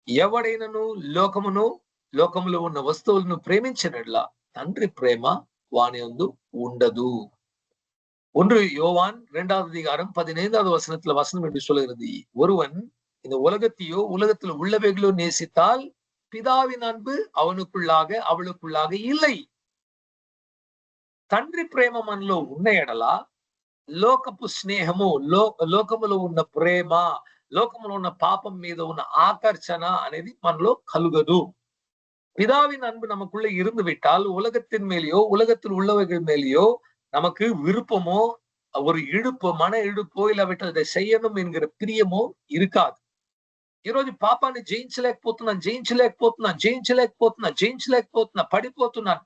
ఎవడైనను లోకములో ఉన్న వస్తువులను ప్రేమించినట్లా తండ్రి ప్రేమ వాని యందు ఉండదు. 1 யோவான் 2வது அதிகாரம் 15வது வசனத்துல வசனம் என்று சொல்கிறது, ஒருவன் இந்த உலகத்தையோ உலகத்தில் உள்ளவைகளோ நேசித்தால் பிதாவின் அன்பு அவளுக்குள்ளாக இல்லை. తండ్రి ప్రేమ మనలో ఉన్న ఎడల లోకపు స్నేహము, లోకములో ఉన్న ప్రేమ, లోకములో ఉన్న పాపం మీద ఉన్న ఆకర్షణ అనేది మనలో కలుగదు. பிதாவின் அன்பு நமக்குள்ள இருந்து விட்டால் உலகத்தின் மேலேயோ உலகத்தில் உள்ளவைகள் மேலேயோ நமக்கு விருப்பமோ, ஒரு இழுப்போ, மன இழுப்போ, இல்லாவிட்டால் அதை செய்யணும் ఎన్గిற ప్రియమో இருக்காது. ఈరోజు పాపాన్ని జయించలేకపోతున్నా, పడిపోతున్నాను.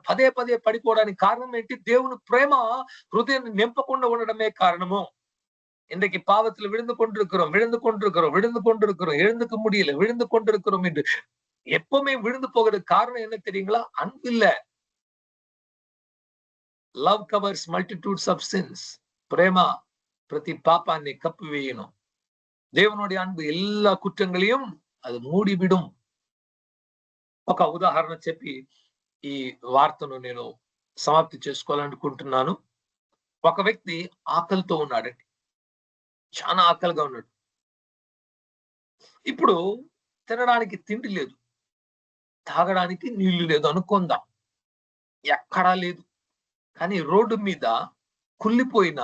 పదే పడిపోవడానికి కారణం ఏంటి? దేవుని ప్రేమ హృదయాన్ని నింపకుండా ఉండడమే కారణము. இன்றைக்கு பாவத்தில் விழுந்து கொண்டிருக்கிறோம், எழுந்துக்க முடியல, விழுந்து கொண்டிருக்கிறோம் என்று எப்பவுமே விழுந்து போகிறதுக்கு காரணம் என்ன தெரியுங்களா? அன்பு இல்ல. Love covers multitudes of sins. ప్రేమ ప్రతి పాపాన్ని కప్పివేయను. దేవునుடைய అன்பు எல்லா కుట్రంగளையும் అది మూడివిடும். ఒక ఉదాహరణ చెప్పి ఈ వార్తను నేను సమాప్తి చేసుకోవాలనుకుంటున్నాను. ఒక వ్యక్తి ఆకలితో ఉన్నాడండి. చాలా ఆకలిగా ఉన్నాడు. ఇప్పుడు తినడానికి తిండి లేదు, తాగడానికి నీళ్లు లేదు అనుకుందాం. ఎక్కడా లేదు. కానీ రోడ్డు మీద కుళ్ళిపోయిన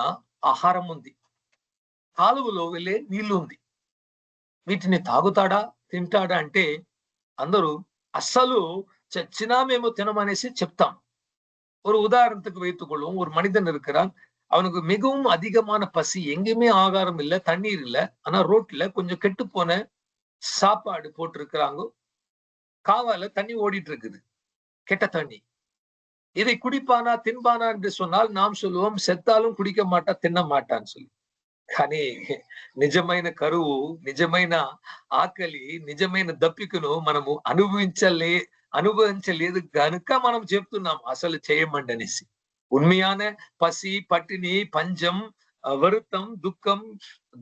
ఆహారం ఉంది, కాలువలో వెళ్ళే నీళ్లు ఉంది. వీటిని తాగుతాడా, తింటాడా అంటే అందరూ అస్సలు చచ్చినా మేము తినమనేసి చెప్తాం. ஒரு உதாரணத்துக்கு வைத்துக் கொள்வோம். ஒரு மனிதன் இருக்கிறான். அவனுக்கு மிகவும் அதிகமான பசி, எங்கேயுமே ஆகாரம் இல்ல, தண்ணீர் இல்ல. ஆனா ரோட்ல கொஞ்சம் கெட்டு போன சாப்பாடு போட்டிருக்கிறாங்க. காவால தண்ணி ஓடிட்டு இருக்குது, கெட்ட தண்ணி. இதை குடிப்பானா தின்பானா என்று சொன்னால் நாம் சொல்லுவோம், செத்தாலும் குடிக்க மாட்டா, తిన్న మాటాன்னு சொல்லி. కానీ నిజమైన కరువు, నిజమైన ఆకలి, నిజమైన దప్పికను మనము అనుభవించలేదు గనుక మనం చెప్తున్నాం అసలు చేయమండి అనేసి. உண்மையான பசி, பட்டினி, பஞ்சம், வருத்தம், துக்கம்,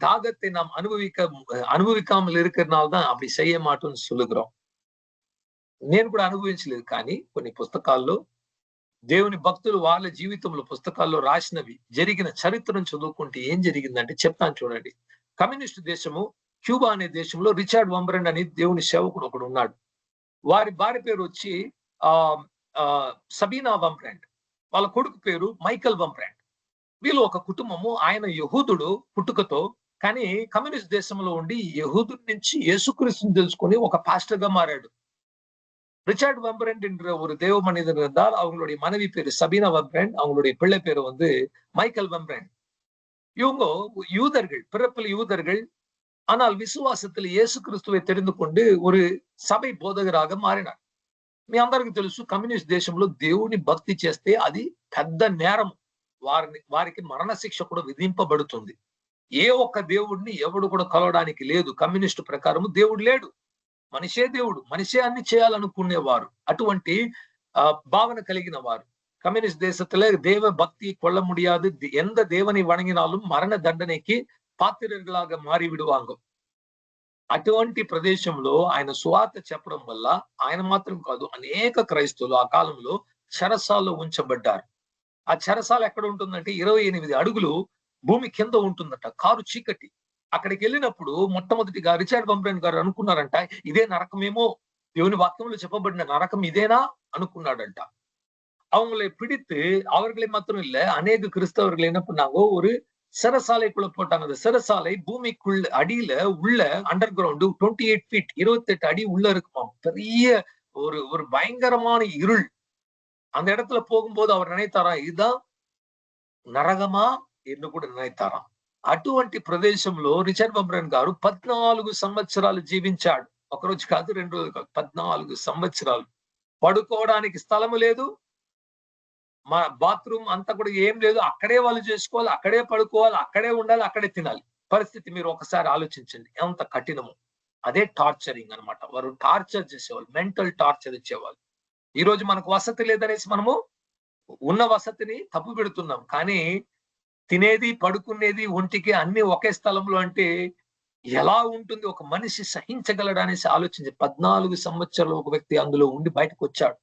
தாகத்தை நாம் అనుభవికాமல் இருக்கிறதுனால தான் அப்படி செய்ய மாட்டோம்னு சொல்லுகிறோம். నేను కూడా అనుభవించలేదు, కానీ కొన్ని పుస్తకాల్లో దేవుని భక్తులు వాళ్ళ జీవితంలో పుస్తకాల్లో రాసినవి జరిగిన చరిత్రను చదువుకుంటే ఏం జరిగిందంటే చెప్తాను చూడండి. కమ్యూనిస్ట్ దేశము క్యూబా అనే దేశంలో రిచర్డ్ వంబ్రెండ్ అని దేవుని సేవకుడు ఒకడు ఉన్నాడు. వారి భార్య పేరు వచ్చి సబీనా వంబ్రెండ్, వాళ్ళ కొడుకు పేరు మైకల్ వంబ్రెండ్. వీళ్ళు ఒక కుటుంబము. ఆయన యహూదుడు పుట్టుకతో, కానీ కమ్యూనిస్ట్ దేశంలో ఉండి యహూదుడి నుంచి యేసుక్రీస్తుని తెలుసుకొని ఒక పాస్టర్ గా మారాడు. ரிச்சர்ட் வம்பரண்ட் என்ற ஒரு தேவ மனிதன் இருந்தால், அவங்களுடைய மனைவி பேரு சபீனா வம்பரண்ட், அவங்களுடைய பிள்ளை பேரு வந்து மைக்கேல் வம்பரண்ட். இவங்க யூதர்கள், பிறப்பில் யூதர்கள், ஆனால் విశ్వాసத்தில் యేసు క్రీస్తుவை தெரிந்து கொண்டு ஒரு సభை బోధకురాగా మారినారు. మీ అందరికీ తెలుసు, కమ్యూనిస్ట్ దేశంలో దేవుని భక్తి చేస్తే అది పెద్ద నేరం, వారికి మరణ శిక్ష కూడా విధింపబడుతుంది. ఏ ఒక్క దేవుడిని ఎవడు కూడా కలవడానికి లేదు. కమ్యూనిస్టు ప్రకారము దేవుడు లేడు, మనిషే దేవుడు, మనిషే అన్ని చేయాలనుకునేవారు. అటువంటి భావన కలిగిన వారు. கம்யூனிஸ்ட் தேசத்துல தேவ பக்தி கொள்ள முடியாது, எந்த தேவனை வணங்கினாலும் மரண தண்டனைக்கு పాత్రர்களாக మారి విడువాంగ. అటువంటి ప్రదేశంలో ఆయన సువార్త చెప్పడం వల్ల ఆయన మాత్రం కాదు, అనేక క్రైస్తవులు ఆ కాలంలో చెరసాల్లో ఉంచబడ్డారు. ఆ చెరసాల ఎక్కడ ఉంటుందంటే 28 అడుగులు భూమి కింద ఉంటుందట, కారు చీకటి. అక్కడికి వెళ్ళినప్పుడు మొట్టమొదటిగా రిచర్డ్ వంబ్రెండ్ గారు అనుకున్నారంట, ఇదే నరకమేమో, దేవుని వాక్యంలో చెప్పబడిన నరకం ఇదేనా అనుకున్నాడంట. அவங்களை பிடித்து, அவர்களை மாத்திரம் இல்ல, அநேக கிறிஸ்தவர்கள் என்ன பண்ணாங்க, ஒரு சிறைசாலைக்குள்ள போட்டாங்க. அந்த சிறைசாலை பூமிக்குள்ள அடியில உள்ள அண்டர் கிரவுண்ட் 28 feet 28 அடி உள்ள இருக்குமா. பெரிய ஒரு பயங்கரமான இருள். அந்த இடத்துல போகும்போது அவர் நினைத்தாராம், இதுதான் నరకమా என்று కూడా నిனைத்தாరాం. అటువంటి ప్రదేశంలో రిచర్డ్ వంబ్రెండ్ గారు 14 సంవత్సరాలు జీవించాడు. ఒకరోజు కాదు, 2 రోజులు కాదు, 14 సంవత్సరాలు. పడుకోవడానికి స్థలము లేదు, మా బాత్రూమ్ అంతా కూడా ఏం లేదు. అక్కడే వాళ్ళు చేసుకోవాలి, అక్కడే పడుకోవాలి, అక్కడే ఉండాలి, అక్కడే తినాలి. పరిస్థితి మీరు ఒకసారి ఆలోచించండి ఎంత కఠినము. అదే టార్చరింగ్ అన్నమాట. వారు టార్చర్ చేసేవాళ్ళు, మెంటల్ టార్చర్ ఇచ్చేవాళ్ళు. ఈ రోజు మనకు వసతి లేదనేసి మనము ఉన్న వసతిని తప్పు పెడుతున్నాం, కానీ తినేది, పడుకునేది, ఒంటికి అన్ని ఒకే స్థలంలో అంటే ఎలా ఉంటుంది, ఒక మనిషి సహించగలడనేసి ఆలోచించి 14 సంవత్సరాలు ఒక వ్యక్తి అందులో ఉండి బయటకు వచ్చాడు.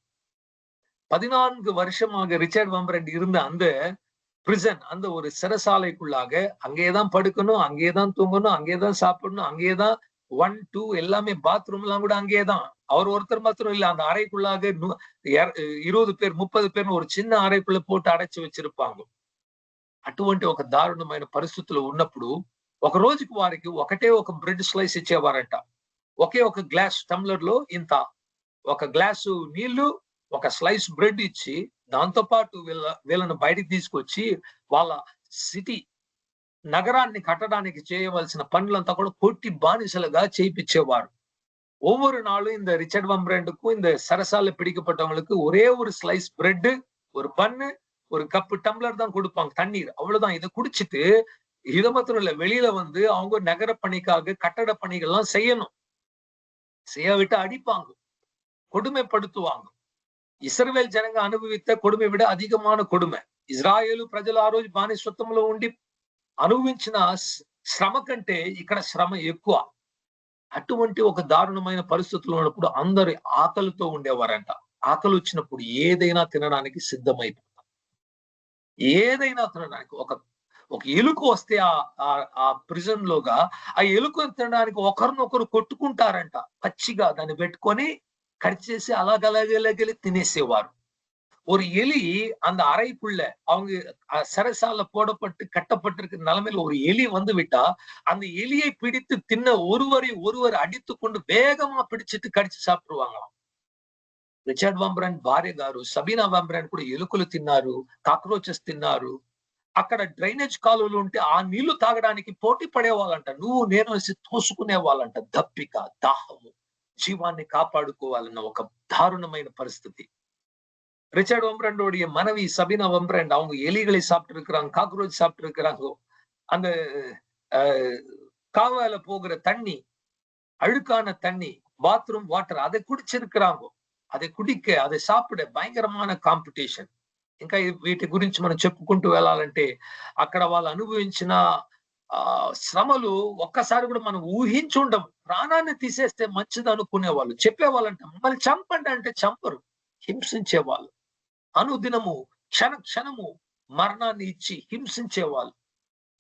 14 வருஷமாக ரிச்சர்ட் வம்பரண்ட் இருந்த அந்த பிரிசன், அந்த ஒரு சிறைசாலைக்குள்ளாக அங்கேதான் படுக்கணும், அங்கேதான் தூங்கணும், அங்கேதான் சாப்பிடணும், அங்கேதான் 1, 2 எல்லாமே, பாத்ரூம் எல்லாம் கூட அங்கேதான். அவர் ஒருத்தர் மாத்திரம் இல்ல, அந்த அறைக்குள்ளாக 20 பேர் 30 பேர்னு ஒரு சின்ன అறைకుள்ள పోட்டு అడచి వెచ్చిరుపాంగ. అటువంటి ఒక దారుణమైన పరిస్థితుల్లో ఉన్నప్పుడు ఒక రోజుకి వారికి ఒకటే ఒక బ్రెడ్ స్లైస్ ఇచ్చేవారంట. ఒకే ఒక గ్లాస్ టంబ్లర్ లో ఇంత, ఒక గ్లాసు నీళ్లు, ఒక స్లైస్ బ్రెడ్ ఇచ్చి, దాంతో పాటు వీళ్ళను బయటికి తీసుకొచ్చి వాళ్ళ సిటీ నగరాన్ని కట్టడానికి చేయవలసిన పనులంతా కూడా కొట్టి బానిసలుగా చేయించేవారు. ஒவ்வொரு நாளும் இந்த ரிச்சர்ட் வம்பரண்டுக்கும் இந்த சரசால பிடிக்கப்பட்டவங்களுக்கு ஒரே ஒரு ஸ்லைஸ் பிரெட், ஒரு பன்னு, ஒரு கப்பு டம்ளர் தான் கொடுப்பாங்க, தண்ணீர், அவ்வளவுதான். இதை குடிச்சிட்டு இதை மாத்திரம் இல்ல, வெளியில வந்து அவங்க நகர பணிக்காக கட்டட பணிகள்லாம் செய்யணும். செய்யாவிட்டு அடிப்பாங்க, கொடுமைப்படுத்துவாங்க. ఇశ్రాయేల్ జనంగా అనుభవిత కొడుమె విడ అధికమైన కొడుమె. ఇజ్రాయేలు ప్రజలు ఆ రోజు బానిసత్వంలో ఉండి అనుభవించిన శ్రమ కంటే ఇక్కడ శ్రమ ఎక్కువ. అటువంటి ఒక దారుణమైన పరిస్థితుల్లో ఉన్నప్పుడు అందరు ఆకలితో ఉండేవారంట. ఆకలి వచ్చినప్పుడు ఏదైనా తినడానికి సిద్ధమైపోతారు, ఏదైనా తినడానికి. ఒక ఎలుక వస్తే ఆ ప్రిజన్ లోగా ఆ ఎలుకను తినడానికి ఒకరినొకరు కొట్టుకుంటారంట. పచ్చిగా దాన్ని పెట్టుకొని కడిచేసి అలాగలాగెళ్ళి తినేసేవారు. ஒரு எலி அந்த அறைக்குள்ள அவங்க சிறைசால போடப்பட்டு கட்டப்பட்டிருக்கிற நிலைமையில ஒரு எலி வந்து விட்டா அந்த எலியை பிடித்து தின்ன ஒருவர் அடித்து கொண்டு வேகமா பிடிச்சிட்டு கடிச்சு సాப்பிடுவாங்களாம். రిచర్డ్ వంబ్రాండ్ భార్య గారు సబీనా వంబ్రాండ్ కూడా ఎలుకలు తిన్నారు, కాక్రోచెస్ తిన్నారు. అక్కడ డ్రైనేజ్ కాలువలు ఉంటే ఆ నీళ్లు తాగడానికి పోటీ పడేవాళ్ళంట. నువ్వు నేను తోసుకునే వాళ్ళంట. దప్పిక, దాహము, జీవాన్ని కాపాడుకోవాలన్న ఒక దారుణమైన పరిస్థితి. ரிச்சர்ட் வம்ப்ரண்டோடைய மனைவி சபீனா வம்ப்ரண்ட் அவங்க எலிகளை சாப்பிட்டு இருக்கிறாங்க, காக்ரோச் சாப்பிட்டு இருக்கிறாங்க. அந்த காவால போகிற தண்ணி, அழுக்கான தண்ணி, பாத்ரூம் வாட்டர் அதை కుడిచిருக்கிறாங்க. அதை కుడిக்க அதை సాப்பிட భయంకరమైన కాంపిటీషన్. ఇంకా వీటి గురించి మనం చెప్పుకుంటూ వెళ్ళాలంటే అక్కడ వాళ్ళు అనుభవించిన శ్రమలు ఒక్కసారి కూడా మనం ఊహించుండం. ప్రాణాన్ని తీసేస్తే మంచిది అనుకునే వాళ్ళు, చెప్పేవాళ్ళంట మమ్మల్ని చంపండి అంటే చంపరు, హింసించేవాళ్ళు. అనుదినము க்ஷண க்ஷணமு மரணாన్ని இச்சி ஹிம்சிச்சேவாள்.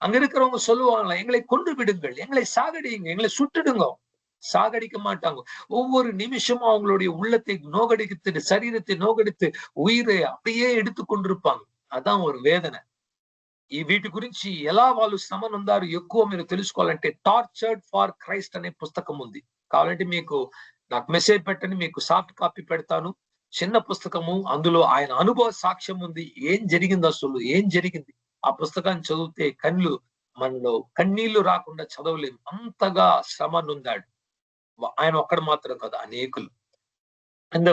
அங்க இருக்கிறவங்க சொல்லுவாங்களா, எங்களை கொண்டு விடுங்கள், எங்களை சாகடிங்க, எங்களை சுட்டுடுங்க. சாகடிக்க மாட்டாங்க. ஒவ்வொரு நிமிஷமும் அவங்களுடைய உள்ளத்தை நோகடித்து, சரீரத்தை நோகடித்து, உயிரை அப்படியே எடுத்து கொண்டிருப்பாங்க. అதான் ஒரு వేదన. ఈ వీటి గురించి ఎలా వాళ్ళు శ్రమ నొందారు ఎక్కువ మీరు తెలుసుకోవాలంటే టార్చర్డ్ ఫార్ క్రైస్ట్ అనే పుస్తకం ఉంది. కావాలంటే మీకు నాకు మెసేజ్ పెట్టండి, మీకు సాఫ్ట్ కాపీ పెడతాను. చిన్న పుస్తకము, అందులో ఆయన అనుభవ సాక్ష్యం ఉంది. ఏం జరిగింది, అసలు ఏం జరిగింది. ఆ పుస్తకాన్ని చదివితే మనలో కన్నీళ్లు రాకుండా చదవలేము. అంతగా శ్రమ నొందాడు ఆయన. ఒక్కడు మాత్రం కదా, అనేకులు. அந்த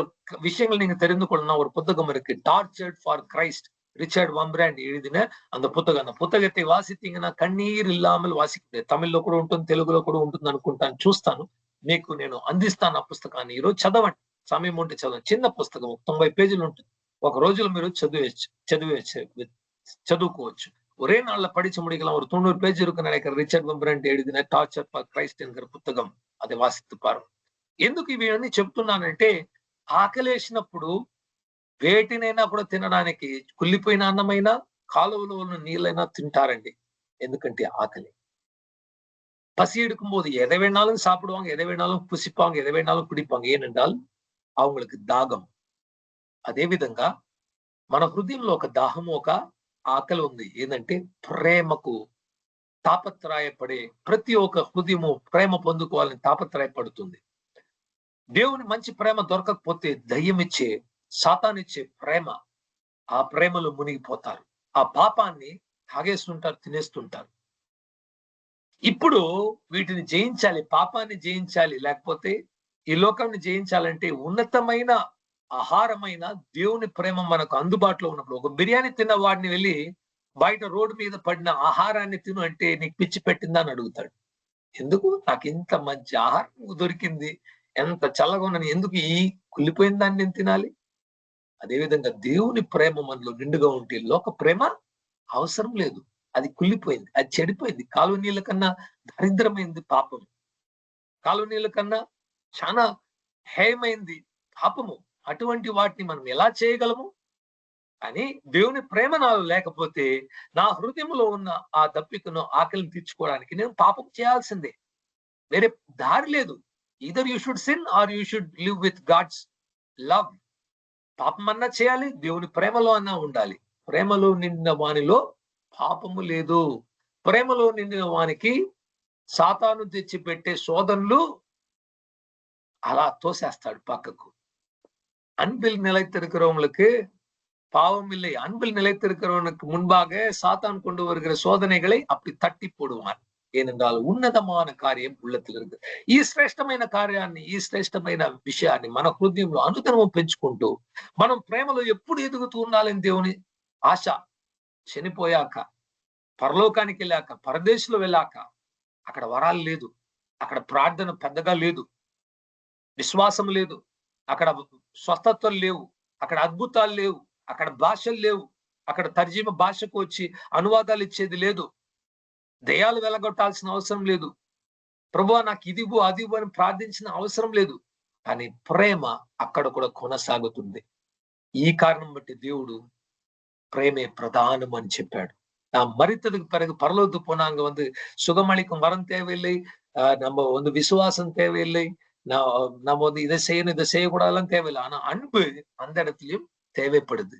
விஷயங்கள் நீங்க தெரிந்து கொள்ளணும். ஒரு புத்தகம் இருக்கு, டார்ச்சர்ட் ஃபார் கிரைஸ்ட், ரிச்சர்ட் வம்ப்ராண்ட் எழுதின அந்த புத்தகம். அந்த పుస్తకத்தை వాసితీங்கன்னா కన్నీరు ఇల్లామల్ వాసికుంటే తమిళ్లో కూడా ఉంటుంది, తెలుగులో కూడా ఉంటుంది అనుకుంటాను. చూస్తాను, మీకు నేను అందిస్తాను ఆ పుస్తకాన్ని. ఈరోజు చదవండి, సమయం ఉంటే చదవండి. చిన్న పుస్తకం, 90 పేజీలు ఉంటుంది. ఒక రోజులో మీరు చదువుకోవచ్చు. ஒரே நாள்ல படிச்சு முடிக்கலாம். ஒரு 90 பேஜ் இருக்குன்னு நினைக்கிறேன். ரிச்சர்డ్ வம்ப்ராண்ட் எழுதிన టార్చర్ ఫర్ క్రైస్ట్ ఎన్கிற పుస్తకం. అది వాసిస్తూ పారు. ఎందుకు ఇవన్నీ చెప్తున్నానంటే, ఆకలేసినప్పుడు వేటినైనా కూడా తినడానికి, కుళ్ళిపోయిన అన్నమైనా కాలువలో ఉన్న నీళ్ళైనా తింటారండి. ఎందుకంటే ఆకలి. பசி எடுக்கும் போது எதை வேணாலும் சாப்பிடுவாங்க, எதை வேணாலும் புசிப்பாங்க, எதை வேணாலும் குடிப்பாங்க. ஏனென்றால் அவங்களுக்கு దాహం. అదే విధంగా మన హృదయంలో ఒక దాహము, ఒక ఆకలి ఉంది. ఏంటంటే ప్రేమకు తాపత్రయపడే ప్రతి ఒక్క హృదయము ప్రేమ పొందుకోవాలని తాపత్రయపడుతుంది. దేవుని మంచి ప్రేమ దొరకకపోతే దయ్యమిచ్చే, సాతానిచ్చే ప్రేమ, ఆ ప్రేమలో మునిగిపోతారు. ఆ పాపాన్ని తాగేస్తుంటారు, తినేస్తుంటారు. ఇప్పుడు వీటిని జయించాలి, పాపాన్ని జయించాలి, లేకపోతే ఈ లోకాన్ని జయించాలంటే ఉన్నతమైన ఆహారమైన దేవుని ప్రేమ మనకు అందుబాటులో ఉన్నప్పుడు. ఒక బిర్యానీ తిన్న వాడిని వెళ్ళి బయట రోడ్డు మీద పడిన ఆహారాన్ని తిను అంటే నీకు పిచ్చి పెట్టిందా అని అడుగుతాడు. ఎందుకు, నాకు ఇంత మంచి ఆహారం దొరికింది, ఎంత చల్లగా ఉన్నాను, ఎందుకు ఈ కుళ్ళిపోయిన దాన్ని నేను తినాలి? అదేవిధంగా దేవుని ప్రేమ మనలో నిండుగా ఉంటే లోక ప్రేమ అవసరం లేదు. అది కుళ్ళిపోయింది, అది చెడిపోయింది. కాలువ నీళ్ళ కన్నా దరిద్రమైంది పాపం. కాలువ నీళ్ళ కన్నా చాలా హేయమైంది పాపము. అటువంటి వాటిని మనం ఎలా చేయగలము? అని దేవుని ప్రేమ నాలో లేకపోతే నా హృదయంలో ఉన్న ఆ దప్పికను, ఆకలిని తీర్చుకోవడానికి నేను పాపం చేయాల్సిందే. వేరే దారి లేదు. Either you should sin or you should live with God's love. పాపం అన్నా చేయాలి, దేవుని ప్రేమలో అన్నా ఉండాలి. ప్రేమలో నిండిన వానిలో పాపము లేదు. ప్రేమలో నిండిన వానికి సాతాను తెచ్చి పెట్టే శోధనలు అలా తోసేస్తాడు పక్కకు. அன்பில் நிலைத்திருக்கிறவங்களுக்கு பாவம் இல்லை. அன்பில் நிலைத்திருக்கிறவனுக்கு முன்பாக சாத்தான் கொண்டு வருகிற சோதனைகளை அப்படி తట్టి పోడువారు. ఏనెందాల్ ఉన్నతమైన కార్యం உள்ளத்தில் இருக்கு. ఈ శ్రేష్టమైన కార్యాన్ని, ఈ శ్రేష్టమైన విషయాన్ని మన హృదయంలో అనుదినము పెంచుకుంటూ మనం ప్రేమలో ఎప్పుడు ఎదుగుతూ ఉండాలని దేవుని ఆశ. చనిపోయాక, పరలోకానికి వెళ్ళాక, పరదేశంలో వెళ్ళాక అక్కడ వరాలు లేదు, అక్కడ ప్రార్థన పెద్దగా లేదు, విశ్వాసం లేదు, అక్కడ స్వస్థతలు లేవు, అక్కడ అద్భుతాలు లేవు, అక్కడ భాషలు లేవు, అక్కడ తర్జీమ భాషకు వచ్చి అనువాదాలు ఇచ్చేది లేదు, దయ్యాలు వెలగొట్టాల్సిన అవసరం లేదు, ప్రభువా నాకు ఇదివ్వు అదివ్వు అని ప్రార్థించిన అవసరం లేదు. కానీ ప్రేమ అక్కడ కూడా కొనసాగుతుంది. ఈ కారణం బట్టి దేవుడు ప్రేమే ప్రధానం అని చెప్పాడు. நாம் மரித்ததுக்கு பிறகு பரலோகத்துக்கு போனா அங்க சுகமளிக்கும் வரம் தேவையில்லை, நம்ம விசுவாசம் தேவையில்லை, நம்ம இதை செய்யணும் இதை செய்யக்கூடாதுலாம் தேவையில்லை. ஆனா అன்பு அந்த இடத்துலயும் தேவைப்படுது.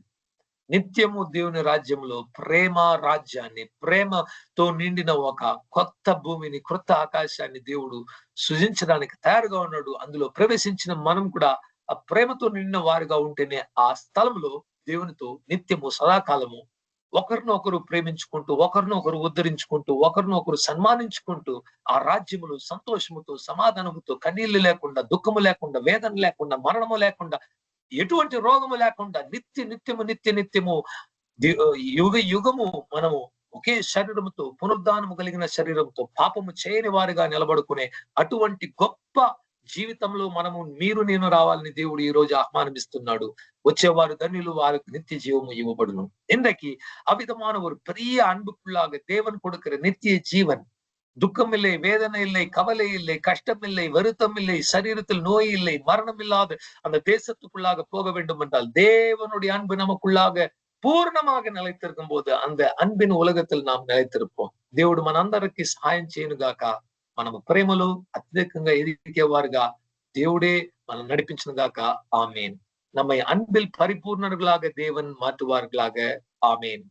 నిత్యము దేవుని రాజ్యంలో ప్రేమ రాజ్యాన్ని, ప్రేమతో నిండిన ఒక కొత్త భూమిని, క్రొత్త ఆకాశాన్ని దేవుడు సృజించడానికి తయారుగా ఉన్నాడు. అందులో ప్రవేశించిన మనం కూడా ఆ ప్రేమతో నిండిన వారుగా ఉంటేనే ఆ స్థలంలో దేవునితో నిత్యము సదాకాలము ఒకరినొకరు ప్రేమించుకుంటూ, ఒకరినొకరు ఉద్ధరించుకుంటూ, ఒకరినొకరు సన్మానించుకుంటూ ఆ రాజ్యములు సంతోషముతో, సమాధానముతో, కన్నీళ్లు లేకుండా, దుఃఖము లేకుండా, వేదన లేకుండా, మరణము లేకుండా, ఎటువంటి రోగము లేకుండా నిత్యము యుగ యుగము మనము ఒకే శరీరముతో, పునరుద్ధానము కలిగిన శరీరంతో, పాపము చేయని వారిగా నిలబడుకునే అటువంటి గొప్ప జీవితంలో మీరు నేను రావాలని దేవుడు ఈ రోజు ఆహ్వానమిస్తున్నాడు. వచ్చేవారు ధన్యులు, వారికి నిత్య జీవము ఇవ్వబడును. இன்றைக்கு அவ்விதமான ஒரு பெரிய அன்புக்குள்ளாக தேவன் கொடுக்கிற நித்திய ஜீவன், துக்கம் இல்லை, வேதனை இல்லை, கவலை இல்லை, கஷ்டம் இல்லை, வருத்தம் இல்லை, சரீரத்தில் நோய் இல்லை, மரணம் இல்லாத அந்த தேசத்துக்குள்ளாக போக வேண்டும் என்றால் தேவனுடைய அன்பு நமக்குள்ளாக పూర్ణமாக నిలైతిరుக்கும் పోదు அந்த అన్బిన్ ఉలగத்தில் நாம் నిలైతిరుப்போம். దేవుడు మనందరికీ సహాయం చేయనుగాక. మనము ప్రేమలో అత్యధికంగా ఎదిగేవారుగా దేవుడే మనం నడిపించునుగాక. ఆమేన్. நம்மை அன்பில் பரிபூர்ணர்களாக தேவன் மாற்றுவார்களாக. ஆமேன்.